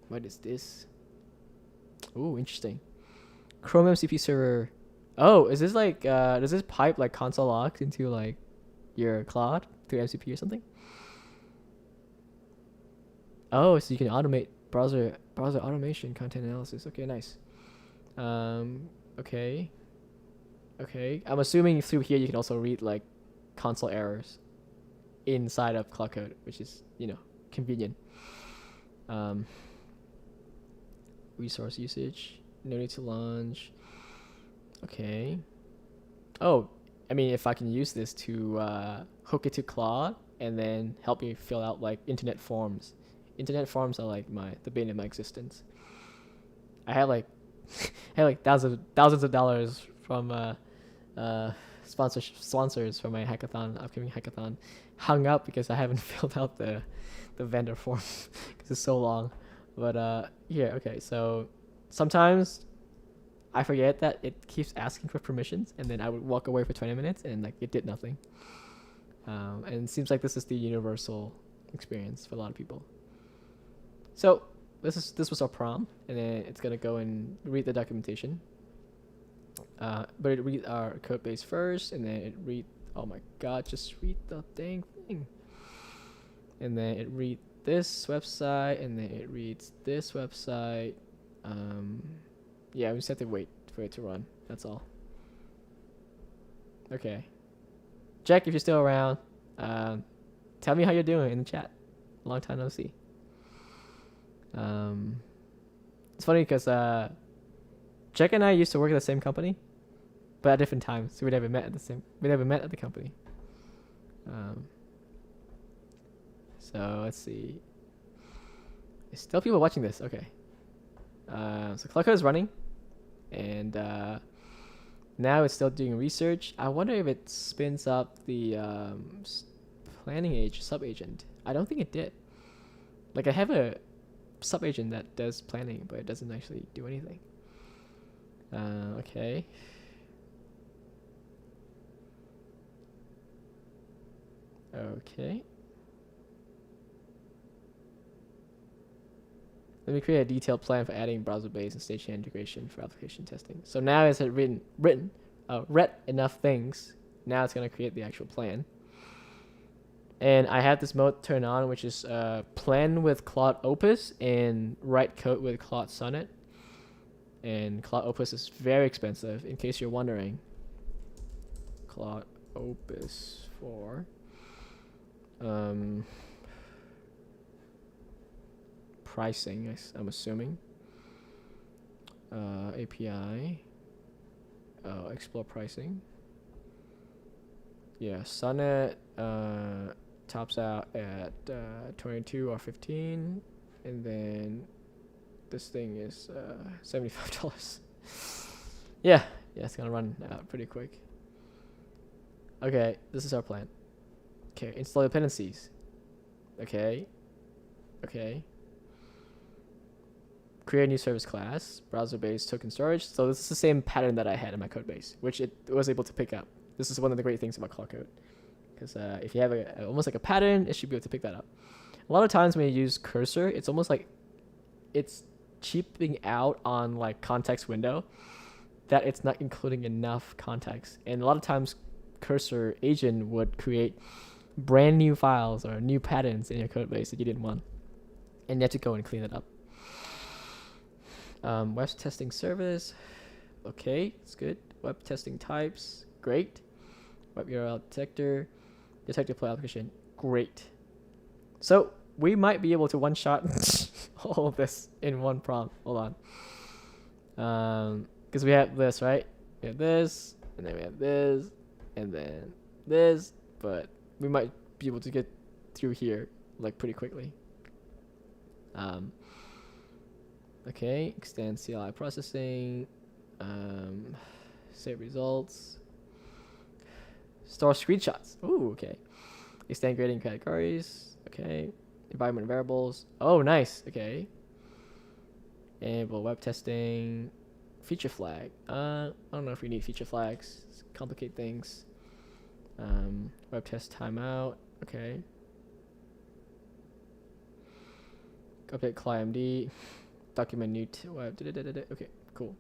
What is this? Ooh, interesting. Chrome MCP server. Oh, is this like does this pipe like console logs into like your cloud through MCP or something? Oh, so you can automate browser automation, content analysis. Okay, nice. Okay. I'm assuming through here you can also read like console errors inside of Claude Code, which is, you know, convenient. Resource usage. No need to launch. Okay. Oh, I mean, if I can use this to hook it to Claude and then help me fill out like internet forms. Internet forms are like the bane of my existence. I had like thousands of dollars from sponsors for my upcoming hackathon, hung up because I haven't filled out the vendor form because it's so long. But yeah, okay. So sometimes I forget that it keeps asking for permissions, and then I would walk away for 20 minutes and like it did nothing. And it seems like this is the universal experience for a lot of people. So this was our prompt, and then it's gonna go and read the documentation. But it read our code base first, and then it read. Oh my God! Just read the dang thing. And then it read this website, and then it reads this website. Yeah, we just have to wait for it to run. That's all. Okay. Jack, if you're still around, tell me how you're doing in the chat. Long time no see. It's funny because Jack and I used to work at the same company, but at different times. So we never met at the company. So let's see. There's still people watching this. Okay. So Claude Code is running, and now it's still doing research. I wonder if it spins up the planning sub agent. I don't think it did. Like I have a sub agent that does planning, but it doesn't actually do anything. Okay. Okay. Let me create a detailed plan for adding browser-based and stage integration for application testing. So now it's read enough things. Now it's gonna create the actual plan. And I have this mode turned on, which is plan with Claude Opus and write code with Claude Sonnet. And Claude Opus is very expensive, in case you're wondering. Claude Opus 4. Pricing, I'm assuming. API. Explore pricing. Yeah, Sonnet. tops out at 22 or 15, and then this thing is $75. Yeah, it's gonna run out pretty quick. Okay, this is our plan. Okay, install dependencies. Okay. Create a new service class, browser-based token storage. So this is the same pattern that I had in my code base, which it was able to pick up. This is one of the great things about Claude Code, because if you have almost like a pattern, it should be able to pick that up. A lot of times when you use cursor, it's almost like it's cheaping out on like context window, that it's not including enough context. And a lot of times cursor agent would create brand new files or new patterns in your code base that you didn't want, and you have to go and clean it up. Web testing service, okay, it's good. Web testing types, great. Web URL detector, detect deploy application, great. So we might be able to one-shot all of this in one prompt. Hold on, because we have this, right? We have this, and then we have this, and then this, but we might be able to get through here like pretty quickly. Okay, extend CLI processing, save results, store screenshots. Ooh, okay. Extend grading categories. Okay. Environment variables. Oh, nice. Okay. Enable web testing. Feature flag. I don't know if we need feature flags. It's complicate things. Web test timeout. Okay. Update ClientMD. Document new web. Okay, cool.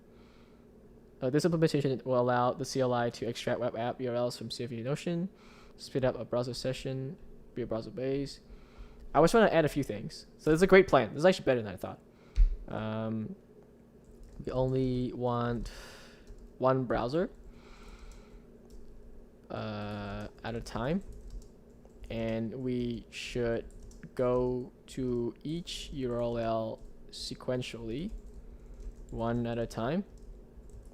This implementation will allow the CLI to extract web app URLs from CFG Notion, speed up a browser session, be a browser base. I was trying to add a few things. So this is a great plan. This is actually better than I thought. We only want one browser at a time, and we should go to each URL sequentially, one at a time,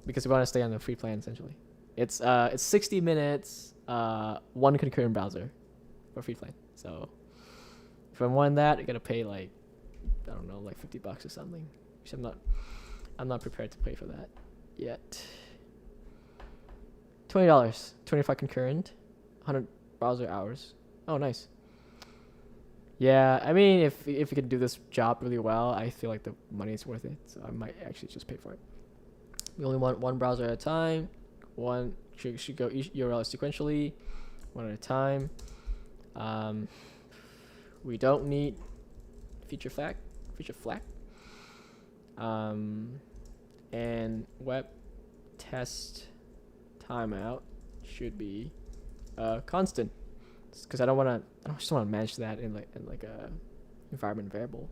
because we want to stay on the free plan essentially. It's 60 minutes, one concurrent browser for free plan. So if I want that, I gotta pay like, I don't know, like $50 or something. Which I'm not prepared to pay for that yet. $20, 25 concurrent, 100 browser hours. Oh, nice. Yeah, I mean, if you could do this job really well, I feel like the money is worth it. So I might actually just pay for it. We only want one browser at a time. One should go each URL sequentially, one at a time. We don't need feature flag. And web test timeout should be constant, because I don't just want to manage that in like a environment variable.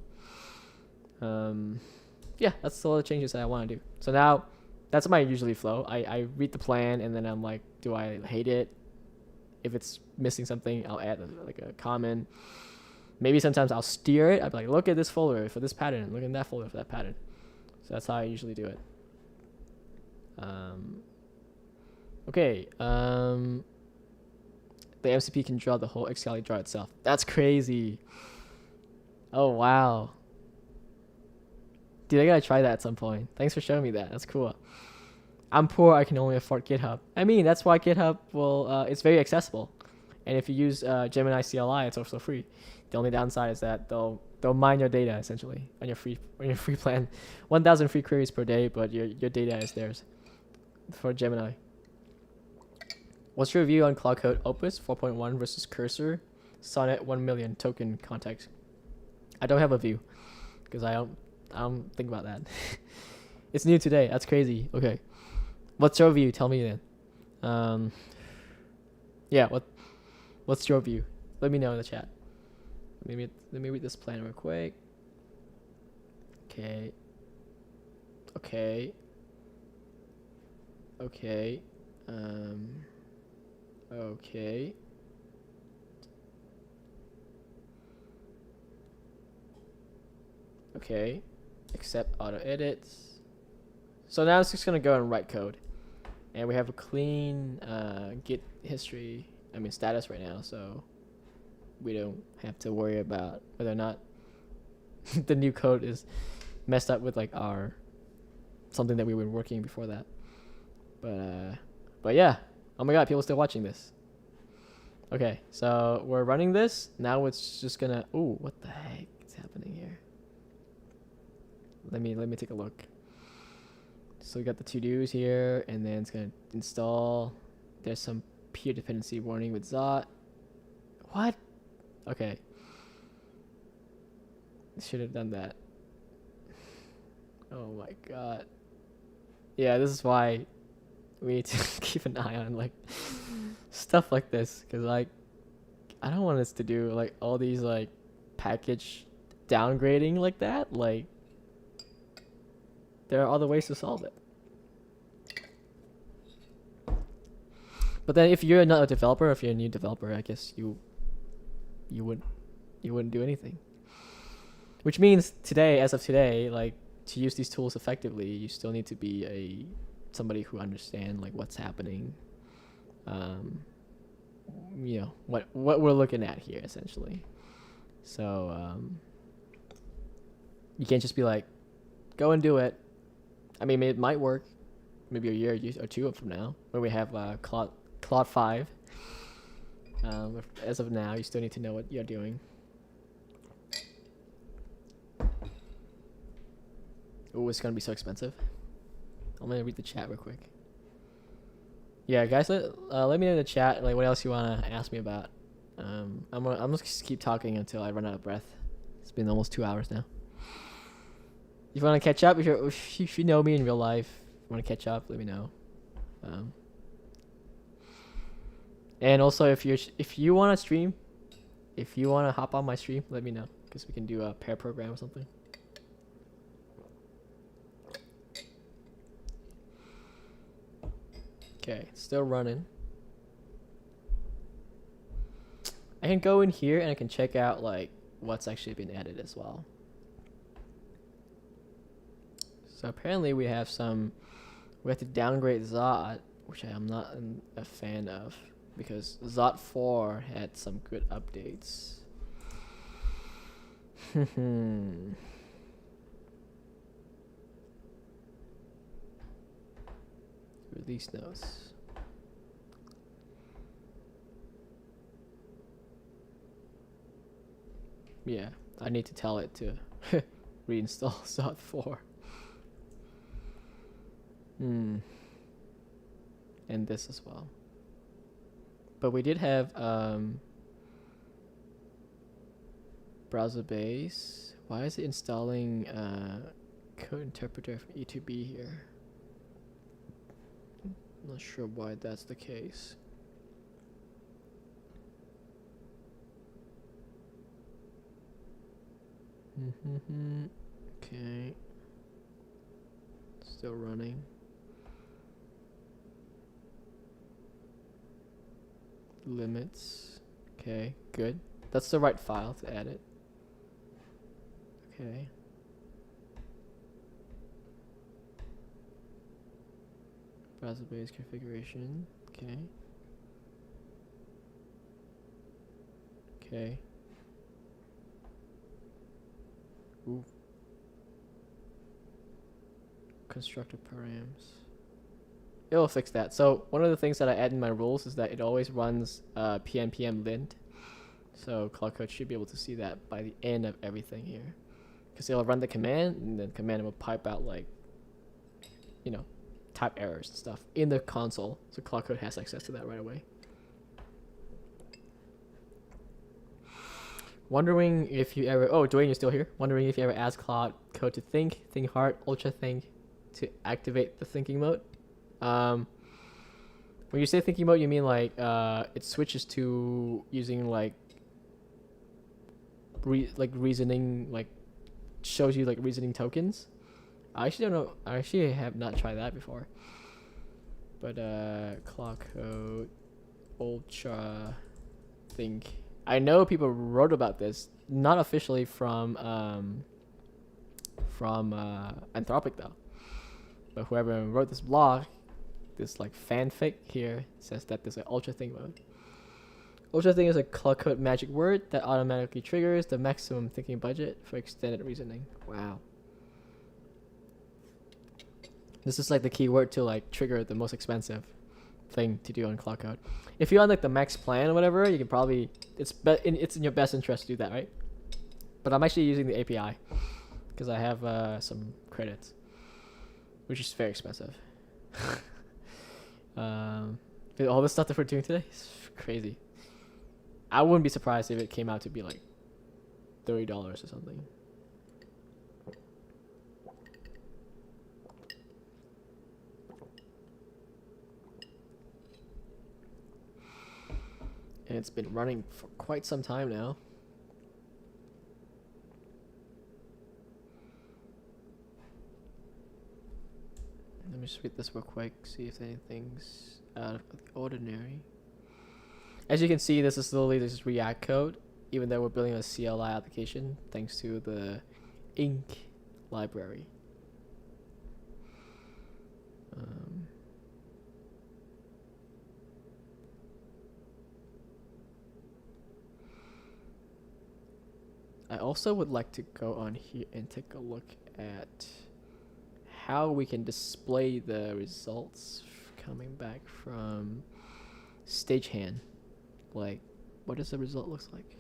Yeah, that's all the changes that I want to do. So now that's my usually flow. I read the plan, and then I'm like, do I hate it? If it's missing something, I'll add like a comment. Maybe sometimes I'll steer it. I'll be like, look at this folder for this pattern, look in that folder for that pattern. So that's how I usually do it. Okay. The MCP can draw the whole Xcali draw itself. That's crazy. Oh, wow. Dude, I gotta try that at some point. Thanks for showing me that. That's cool. I'm poor. I can only afford GitHub. I mean, that's why GitHub will. It's very accessible, and if you use Gemini CLI, it's also free. The only downside is that they'll mine your data essentially on your free plan. 1,000 free queries per day, but your data is theirs for Gemini. What's your view on Claude Code Opus 4.1 versus Cursor Sonnet 1 million token context? I don't have a view because I don't think about that. It's new today. That's crazy. Okay, what's your view? Tell me then. Yeah. What's your view? Let me know in the chat. Let me read this plan real quick. Okay. Okay. Okay. Okay. Okay. Accept auto edits. So now it's just gonna go and write code, and we have a clean Git history. I mean status right now. So we don't have to worry about whether or not the new code is messed up with like our something that we were working before that. But yeah. Oh my god, people still watching this. Okay, so we're running this. Now it's just gonna. Ooh, what the heck is happening here? Let me take a look. So we got the to-dos here, and then it's gonna install. There's some peer dependency warning with Zot. What? Okay. Should have done that. Oh my god. Yeah, this is why we need to keep an eye on like stuff like this, because like I don't want us to do like all these like package downgrading like that. Like there are other ways to solve it. But then if you're not a developer, if you're a new developer, I guess you wouldn't do anything. Which means today, as of today, like to use these tools effectively, you still need to be somebody who understands like what's happening. You know what we're looking at here essentially. So you can't just be like, go and do it. I mean, it might work, maybe a year or two from now, when we have Claude 5. As of now, you still need to know what you're doing. Oh, it's gonna be so expensive. I'm gonna read the chat real quick. Yeah, guys, let me know in the chat like what else you wanna ask me about. I'm just keep talking until I run out of breath. It's been almost 2 hours now. If you wanna catch up, if you know me in real life, wanna catch up, let me know. And also if you wanna stream, if you wanna hop on my stream, let me know, because we can do a pair program or something. Okay, still running. I can go in here and I can check out like what's actually been added as well. So apparently we have to downgrade Zot, which I am not a fan of, because Zot 4 had some good updates. Release notes. Yeah, I need to tell it to reinstall Zot 4. And this as well. But we did have browser base. Why is it installing code interpreter from E2B here? I'm not sure why that's the case. Okay. Still running. Limits. Okay, good. That's the right file to add it. Okay. Browser based configuration. Okay. Okay. Ooh. Constructor params. It'll fix that. So one of the things that I add in my rules is that it always runs pnpm lint. So Claude Code should be able to see that by the end of everything here, because it'll run the command and then command will pipe out like, you know, type errors and stuff in the console. So Claude Code has access to that right away. Wondering if you ever, oh, Dwayne, you're still here. Wondering if you ever asked Claude Code to think hard, ultra think to activate the thinking mode. When you say thinking mode, you mean like it switches to using like reasoning, like shows you like reasoning tokens. I actually don't know. I actually have not tried that before. But Claude Code ultra think. I know people wrote about this, not officially from Anthropic though. But whoever wrote this blog, this like fanfic here, says that there's an ultra think mode. Ultra thing is a Claude Code magic word that automatically triggers the maximum thinking budget for extended reasoning. Wow. This is like the keyword to like trigger the most expensive thing to do on Claude Code. If you're on like the max plan or whatever, you can probably it's in your best interest to do that, right? But I'm actually using the API because I have some credits, which is very expensive. All the stuff that we're doing today is crazy. I wouldn't be surprised if it came out to be like $30 or something. And it's been running for quite some time now. Let me just read this real quick, see if anything's out of the ordinary. As you can see, this is literally this React code, even though we're building a CLI application thanks to the ink library. I also would like to go on here and take a look at how we can display the results coming back from stagehand. Like, what does the result looks like?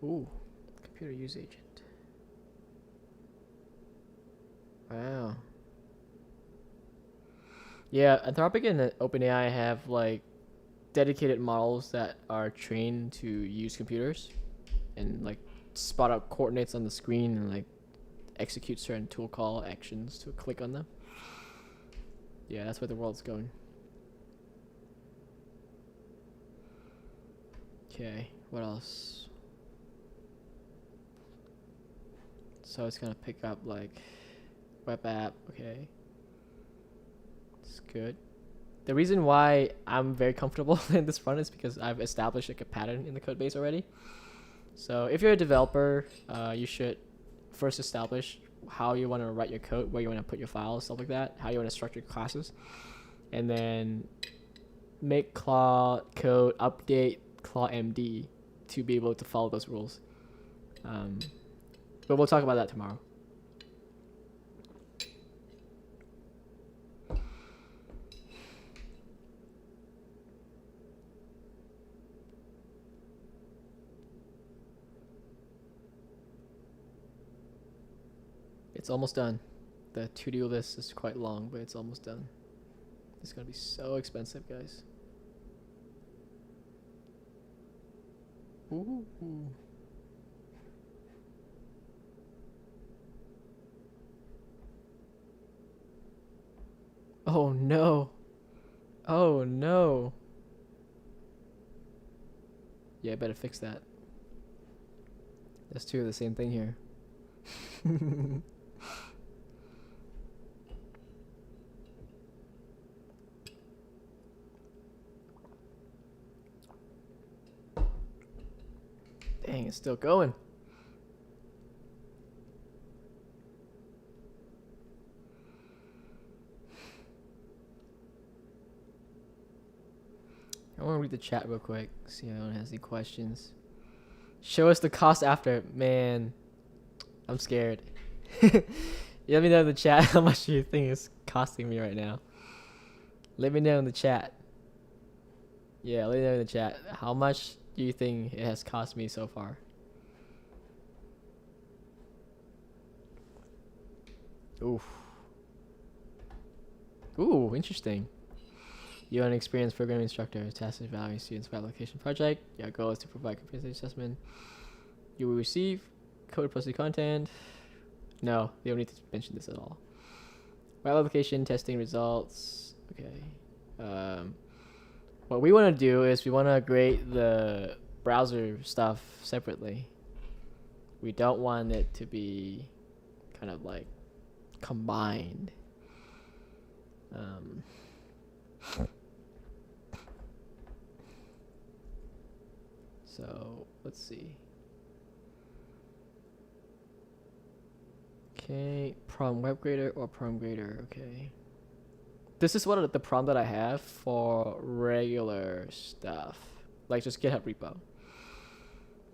Ooh, computer use agent. Wow. Yeah, Anthropic and OpenAI have like dedicated models that are trained to use computers and like spot out coordinates on the screen and like execute certain tool call actions to click on them. Yeah, that's where the world's going. Okay, what else? So it's gonna pick up like web app, okay. It's good. The reason why I'm very comfortable in this front is because I've established like a pattern in the code base already. So if you're a developer, you should first establish how you want to write your code, where you want to put your files, stuff like that, how you want to structure classes, and then make Claude Code update Claude MD to be able to follow those rules. But we'll talk about that tomorrow. It's almost done. The to-do list is quite long, but it's almost done. It's gonna be so expensive, guys. Ooh. Oh no. Oh no. Yeah, I better fix that. There's two of the same thing here. Dang, it's still going. I want to read the chat real quick, see if anyone has any questions. Show us the cost after. Man, I'm scared. You let me know in the chat how much you think it's costing me right now. Let me know in the chat. Yeah, let me know in the chat. How much do you think it has cost me so far? Oof. Ooh, interesting. You're an experienced programming instructor, task evaluating students for application project. Your goal is to provide competency assessment. You will receive code posted content. No, they don't need to mention this at all. Web application testing results. Okay. What we want to do is we want to grade the browser stuff separately. We don't want it to be kind of like combined. So let's see. Okay, prom web grader or prom grader. Okay. This is what the prompt that I have for regular stuff, like just GitHub repo.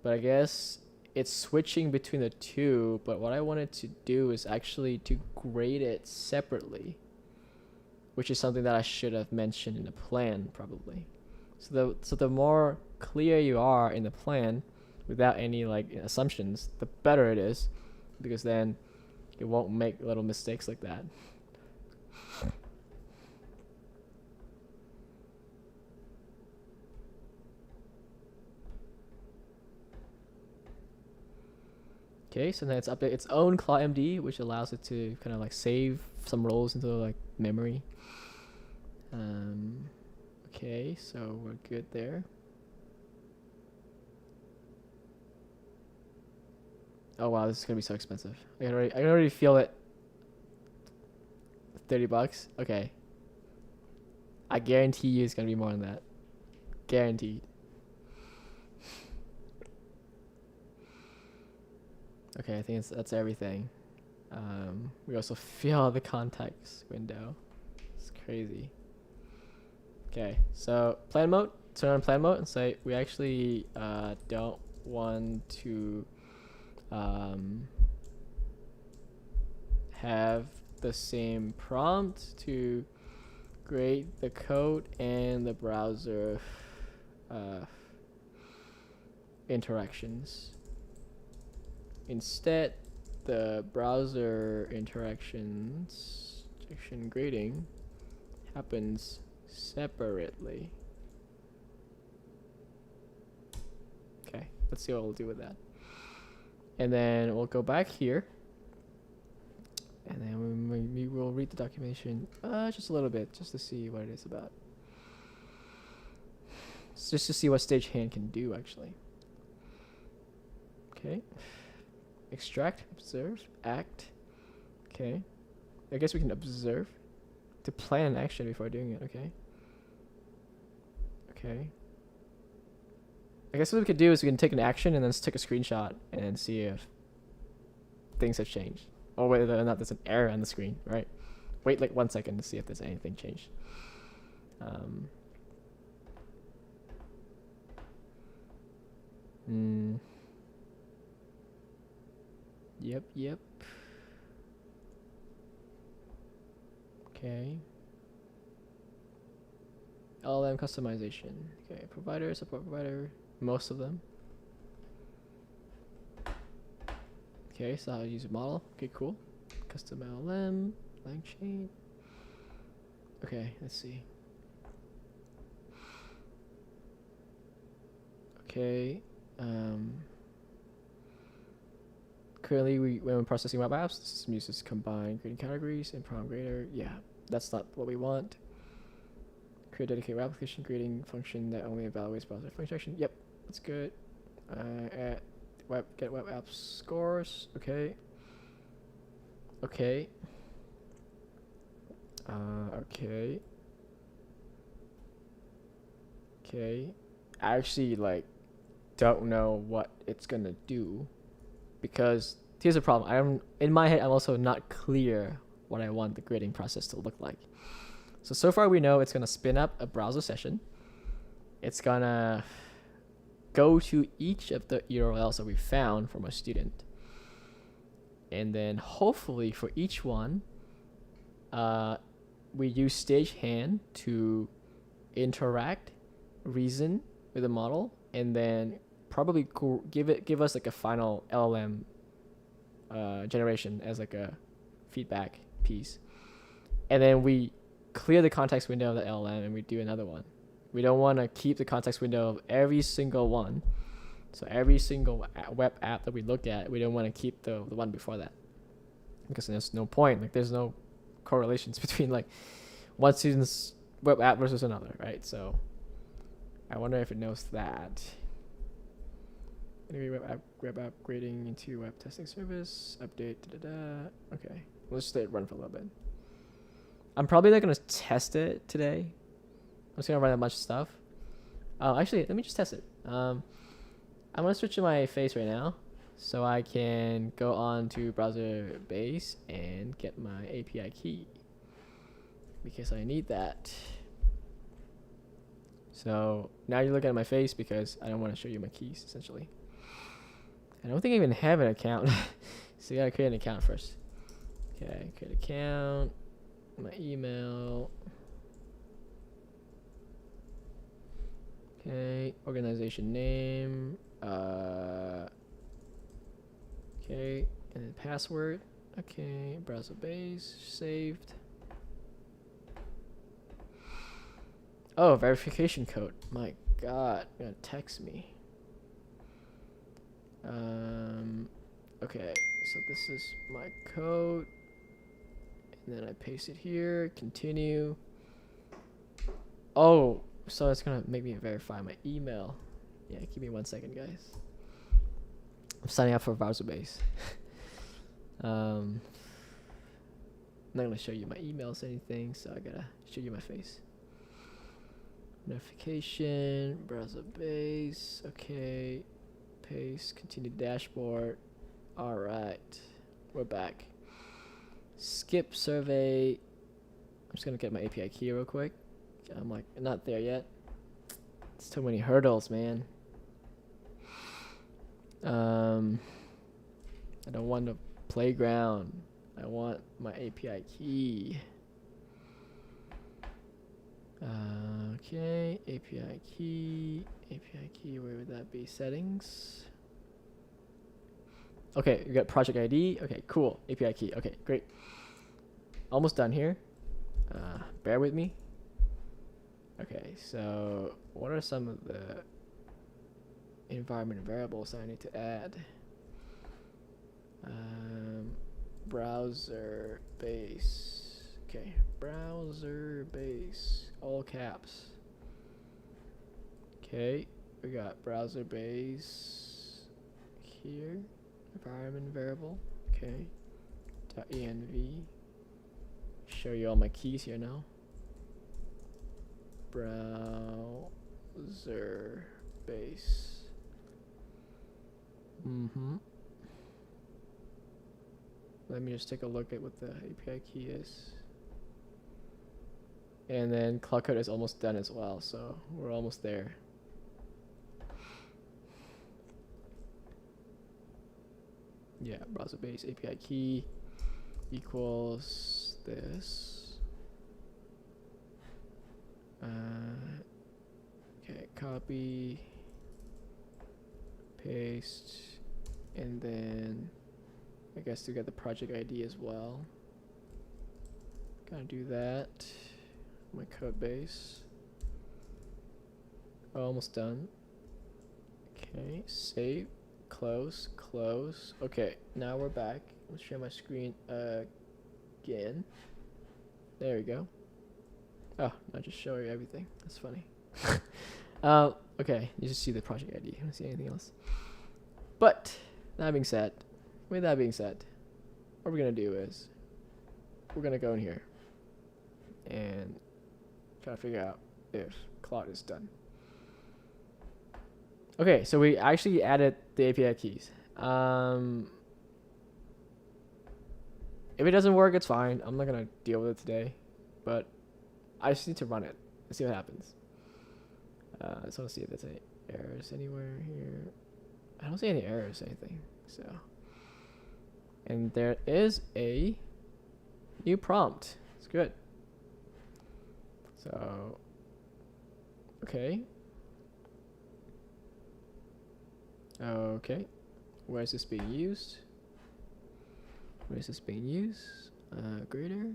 But I guess it's switching between the two. But what I wanted to do is actually to grade it separately, which is something that I should have mentioned in the plan probably. So the more clear you are in the plan, without any like assumptions, the better it is, because then it won't make little mistakes like that. Okay, so then it's updated its own Claude MD, which allows it to kind of like save some roles into like memory. Okay, so we're good there. Oh wow, this is gonna be so expensive. I can already feel it. $30. Okay. I guarantee you it's gonna be more than that. Guaranteed. Okay, I think that's everything. We also feel the context window. It's crazy. Okay, so plan mode. Turn on plan mode and say we actually don't want to have the same prompt to grade the code and the browser interactions. Instead, the browser interactions grading happens separately. Okay, let's see what we'll do with that. And then we'll go back here. And then we will read the documentation just a little bit, just to see what it is about. Just to see what stagehand can do, actually. Okay. Extract, observe, act. Okay. I guess we can observe to plan an action before doing it. Okay. Okay. I guess what we could do is we can take an action and then take a screenshot and see if things have changed, or whether or not there's an error on the screen, right? Wait like 1 second to see if there's anything changed. Yep. Okay. LLM customization. Okay, provider, support provider, most of them. Okay, so how to use a model. Okay, cool. Custom LLM, LangChain. Okay, let's see. Okay. Currently, when we're processing web apps, the system uses combined grading categories and prompt grader. Yeah, that's not what we want. Create dedicated web application grading function that only evaluates browser function. Yep, that's good. Add get web app scores. Okay. Okay. Okay. Okay. I actually like don't know what it's gonna do, because here's the problem. In my head I'm also not clear what I want the grading process to look like. So far we know it's gonna spin up a browser session. It's gonna go to each of the URLs that we found from a student, and then hopefully for each one we use stagehand to interact, reason with the model, and then probably give us like a final LLM generation as like a feedback piece, and then we clear the context window of the LLM and we do another one. We don't want to keep the context window of every single one. So every single web app that we look at, we don't want to keep the one before that, because there's no point. Like there's no correlations between like one student's web app versus another, right? So I wonder if it knows that. Anyway, web app grading into web testing service, update, Okay, we'll just let it run for a little bit. I'm probably not going to test it today. I'm just going to run a bunch of stuff. Actually, let me just test it. I'm going to switch to my face right now. so I can go on to browser base and get my API key because I need that. So now you're looking at my face because I don't want to show you my keys, essentially. I don't think I even have an account. So you gotta create an account first. Okay, create account, my email. Okay, organization name. Okay, and then password. Okay, browser base, saved. Oh, verification code. My God, you're gonna text me. Okay, so this is my code, and then I paste it here. Continue. Oh, so it's gonna make me verify my email. Yeah, give me 1 second, guys. I'm signing up for browser base. I'm not gonna show you my emails or anything, so I gotta show you my face. Notification, browser base, okay. Paste, continue dashboard. All right, we're back. Skip survey. I'm just gonna get my API key real quick. I'm like not there yet. It's too many hurdles, man. I don't want a playground. I want my API key. Okay, API key, where would that be? Settings. Okay, you got project ID. Okay, cool. API key. Okay, great. Almost done here. Bear with me. Okay, so what are some of the environment variables I need to add? Browser base. Okay, browser base, all caps. Okay, we got browser base here, environment variable. Okay, .env. Show you all my keys here now. Browser base. Let me just take a look at what the API key is. And then Claude Code is almost done as well, so we're almost there. Yeah, browser base API key equals this. Okay, copy, paste, and then I guess to get the project ID as well. Gotta do that. My code base. Oh, almost done. Okay, save, close, close. Okay, now we're back. Let's share my screen again. There we go. Oh, I just show you everything. That's funny. Okay, you just see the project ID. You don't see anything else. But that being said, what we're gonna do is we're gonna go in here and try to figure out if Claude is done. Okay, so we actually added the API keys. If it doesn't work, it's fine. I'm not gonna deal with it today, but I just need to run it and see what happens. I just want to see if there's any errors anywhere here. I don't see any errors or anything. So, and there is a new prompt. It's good. So, okay. Okay. Where is this being used? Where is this being used? Greater.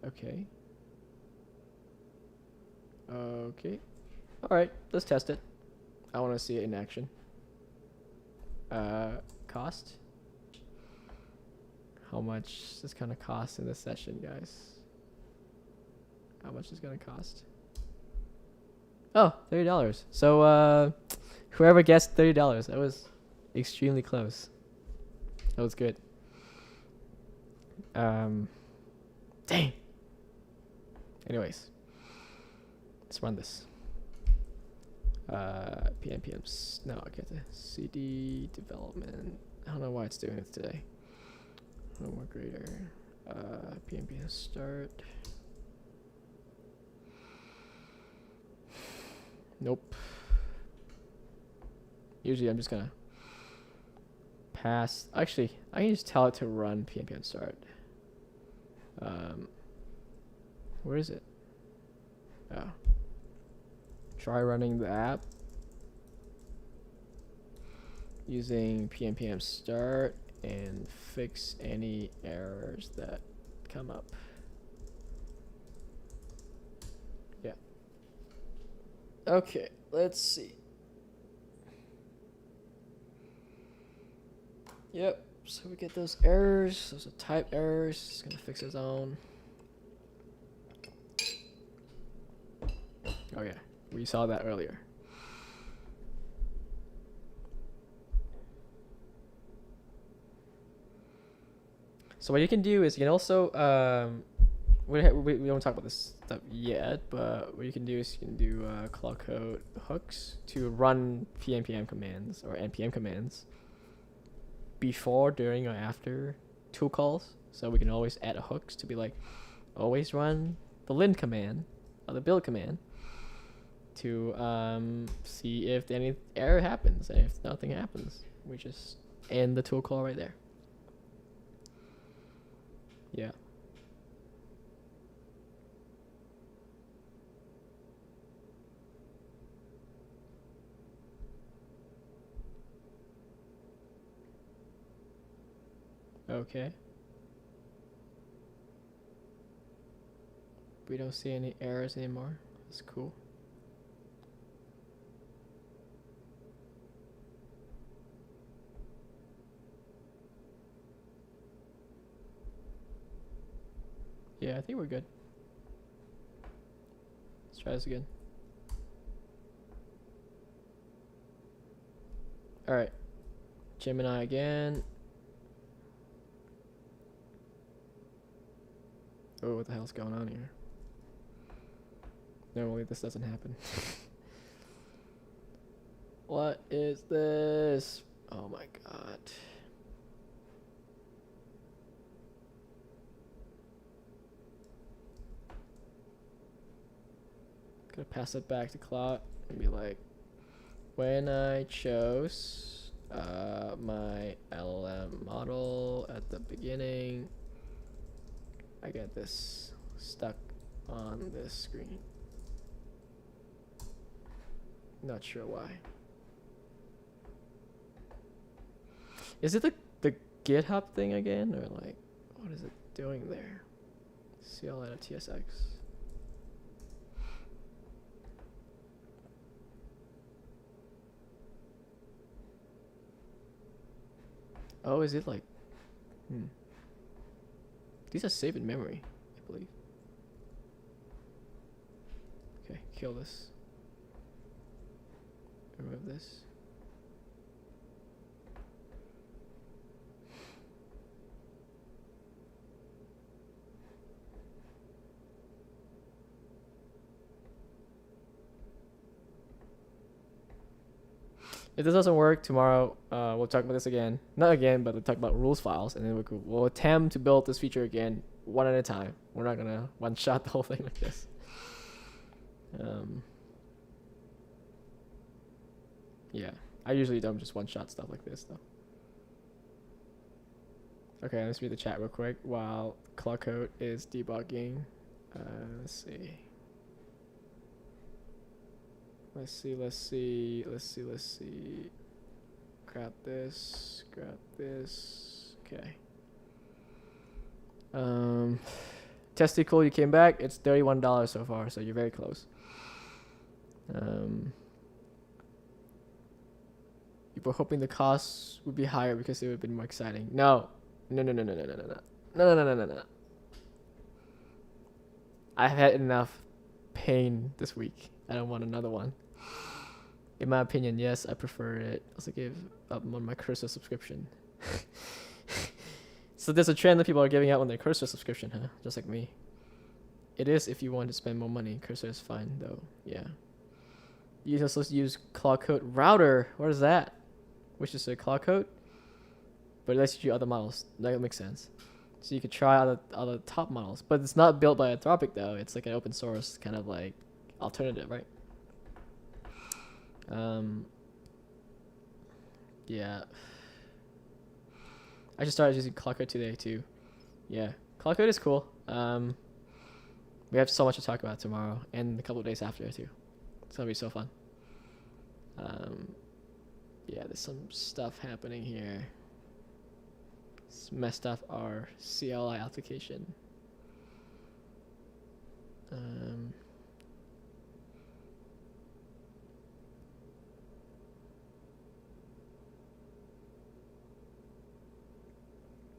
Okay. Okay. All right. Let's test it. I want to see it in action. Cost. How much is this gonna cost in this session, guys? How much is it gonna cost? Oh, $30. So whoever guessed $30, that was extremely close. That was good. Dang. Anyways, let's run this. no, I get the CD development. I don't know why it's doing it today. Homework grader. PNPM start. Nope. Usually I'm just gonna pass. Actually, I can just tell it to run PNPM start. Where is it? Oh. Try running the app using PNPM start and fix any errors that come up. Yeah. Okay, let's see. Yep, so we get those errors. Those are type errors. It's gonna fix its own. Oh yeah, we saw that earlier. So what you can do is you can also we don't talk about this stuff yet, but what you can do is you can do Claude Code hooks to run PNPM commands or npm commands before, during, or after tool calls. So we can always add hooks to be like, always run the lint command or the build command to see if any error happens. And if nothing happens, we just end the tool call right there. Yeah. Okay. We don't see any errors anymore. That's cool. Yeah, I think we're good. Let's try this again. All right. Gemini again. Oh, what the hell's going on here? Normally this doesn't happen. What is this? Oh my god. Gonna pass it back to Claude and be like, when I chose my LLM model at the beginning, I get this stuck on this screen. Not sure why. Is it the GitHub thing again, or like what is it doing there? CL at TSX. Oh, is it like? These are saved in memory, I believe. Okay, kill this. Remove this. If this doesn't work tomorrow, we'll talk about this again. Not again, but we'll talk about rules files, and then we'll attempt to build this feature again, one at a time. We're not gonna one-shot the whole thing like this. Yeah, I usually don't just one-shot stuff like this, though. Okay, let's read the chat real quick while Claude Code is debugging. Let's see. Let's see. Grab this. Okay. Testicle, you came back. It's $31 so far, so you're very close. You were hoping the costs would be higher because it would have been more exciting. No. I've had enough pain this week. I don't want another one. In my opinion, yes, I prefer it. Also gave up on my cursor subscription. So there's a trend that people are giving up on their cursor subscription, huh? Just like me. It is if you want to spend more money. Cursor is fine, though. Yeah. You can also use Claude Code router. What is that? Which is a Claude Code, but it lets you do other models. That makes sense. So you could try other top models, but it's not built by Anthropic though. It's like an open source kind of like alternative, right? Yeah. I just started using Claude Code today too. Yeah, Claude Code is cool. We have so much to talk about tomorrow and a couple of days after too. It's gonna be so fun. Yeah, there's some stuff happening here. It's messed up our CLI application.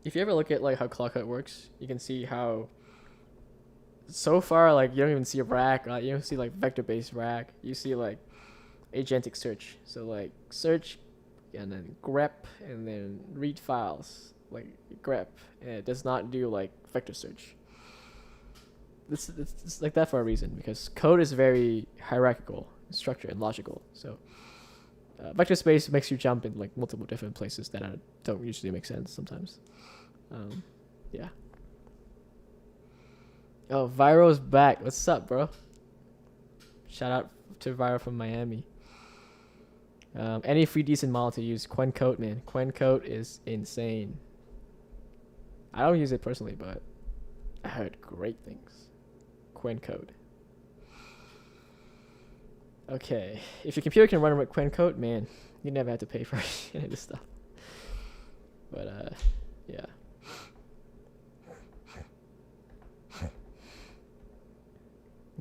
If you ever look at like how Claude Code works, you can see how so far like you don't even see a rack. You don't see like vector-based rack. You see like agentic search. So like search and then grep and then read files like grep, and it does not do like vector search. It's like that for a reason, because code is very hierarchical, structured, and logical. So vector space makes you jump in like multiple different places that don't usually make sense sometimes. Yeah. Oh, Viro's back. What's up, bro? Shout out to Viro from Miami. Any free decent model to use? Quen Code, man. Quen Code is insane. I don't use it personally, but I heard great things. Quen Code. Okay, if your computer can run with Quen Code, man, you never have to pay for any of this stuff. But yeah.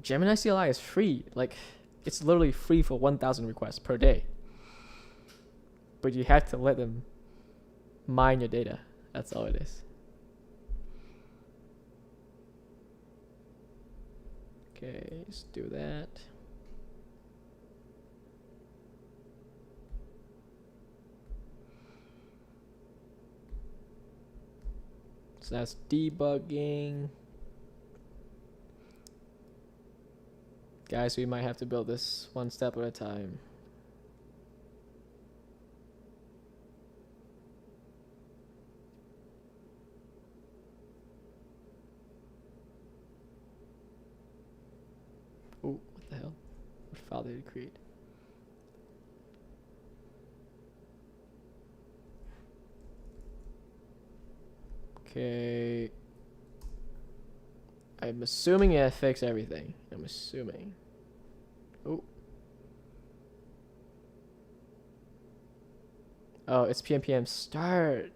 Gemini CLI is free. Like, it's literally free for 1,000 requests per day. But you have to let them mine your data. That's all it is. Okay, let's do that. So that's debugging. Guys, we might have to build this one step at a time. Oh, what the hell? What file did it create? Okay. I'm assuming it fixed everything. I'm assuming. Oh. Oh, it's PM start.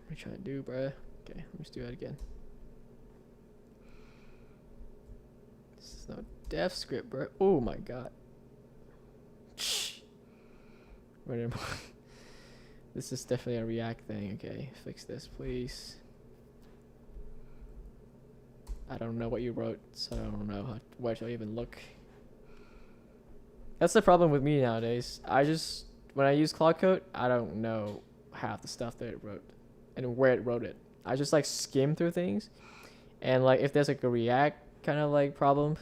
What are you trying to do, bruh? Okay, let's do that again. This is no dev script, bro. Oh my god. This is definitely a React thing. Okay, fix this, please. I don't know what you wrote, so I don't know where to even look. That's the problem with me nowadays. When I use Claude Code, I don't know half the stuff that it wrote and where it wrote it. I just like skim through things, and like if there's like a React kind of like problem,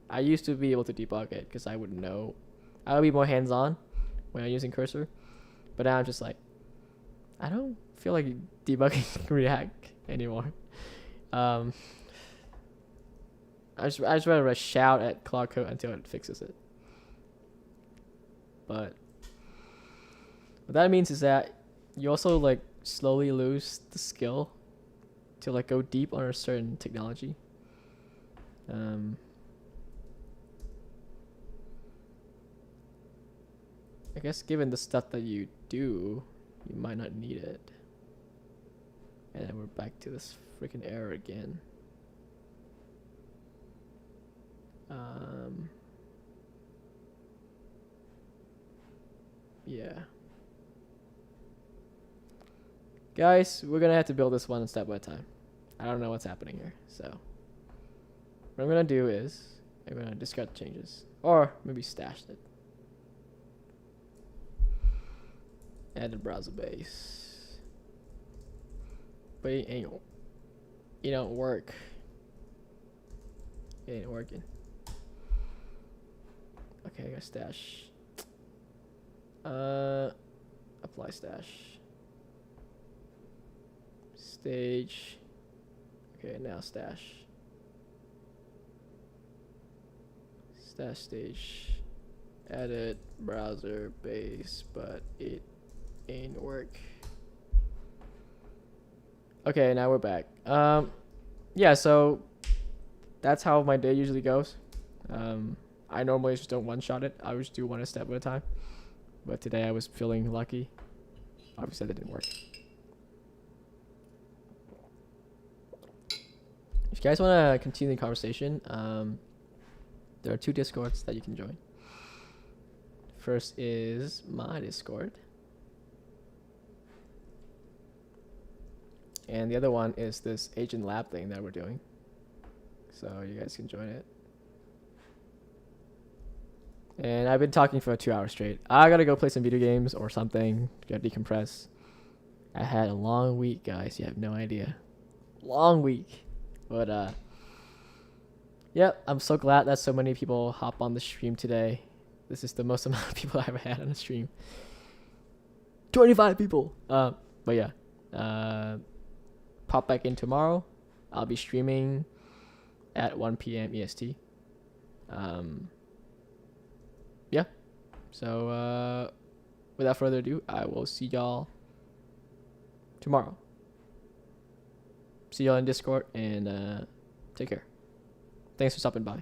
I used to be able to debug it because I would know. I would be more hands-on when I'm using cursor, but now I'm just like, I don't feel like debugging React anymore. I just rather shout at Claude Code until it fixes it. But what that means is that you also like slowly lose the skill to like go deep on a certain technology. I guess given the stuff that you do, you might not need it. And then we're back to this freaking error again. Yeah. Guys, we're gonna have to build this one step by time. I don't know what's happening here, so what I'm gonna do is I'm gonna discard the changes, or maybe stash it. Add the browser base, but it don't work. It ain't working. Okay, I got stash. Apply stash. Stage. Okay, now stash. Stash stage. Edit browser base, but it ain't work. Okay, now we're back. Yeah, so that's how my day usually goes. I normally just don't one-shot it. I just do one a step at a time. But today I was feeling lucky. Obviously that didn't work. If you guys want to continue the conversation, there are 2 Discords that you can join. First is my Discord. And the other one is this agent lab thing that we're doing. So you guys can join it. And I've been talking for 2 hours straight. I gotta go play some video games or something. Gotta decompress. I had a long week, guys. You have no idea. Long week. But, yeah, I'm so glad that so many people hop on the stream today. This is the most amount of people I ever had on the stream. 25 people. But yeah. Pop back in tomorrow. I'll be streaming at 1 p.m. EST. Yeah. So, without further ado, I will see y'all tomorrow. See y'all in Discord, and take care. Thanks for stopping by.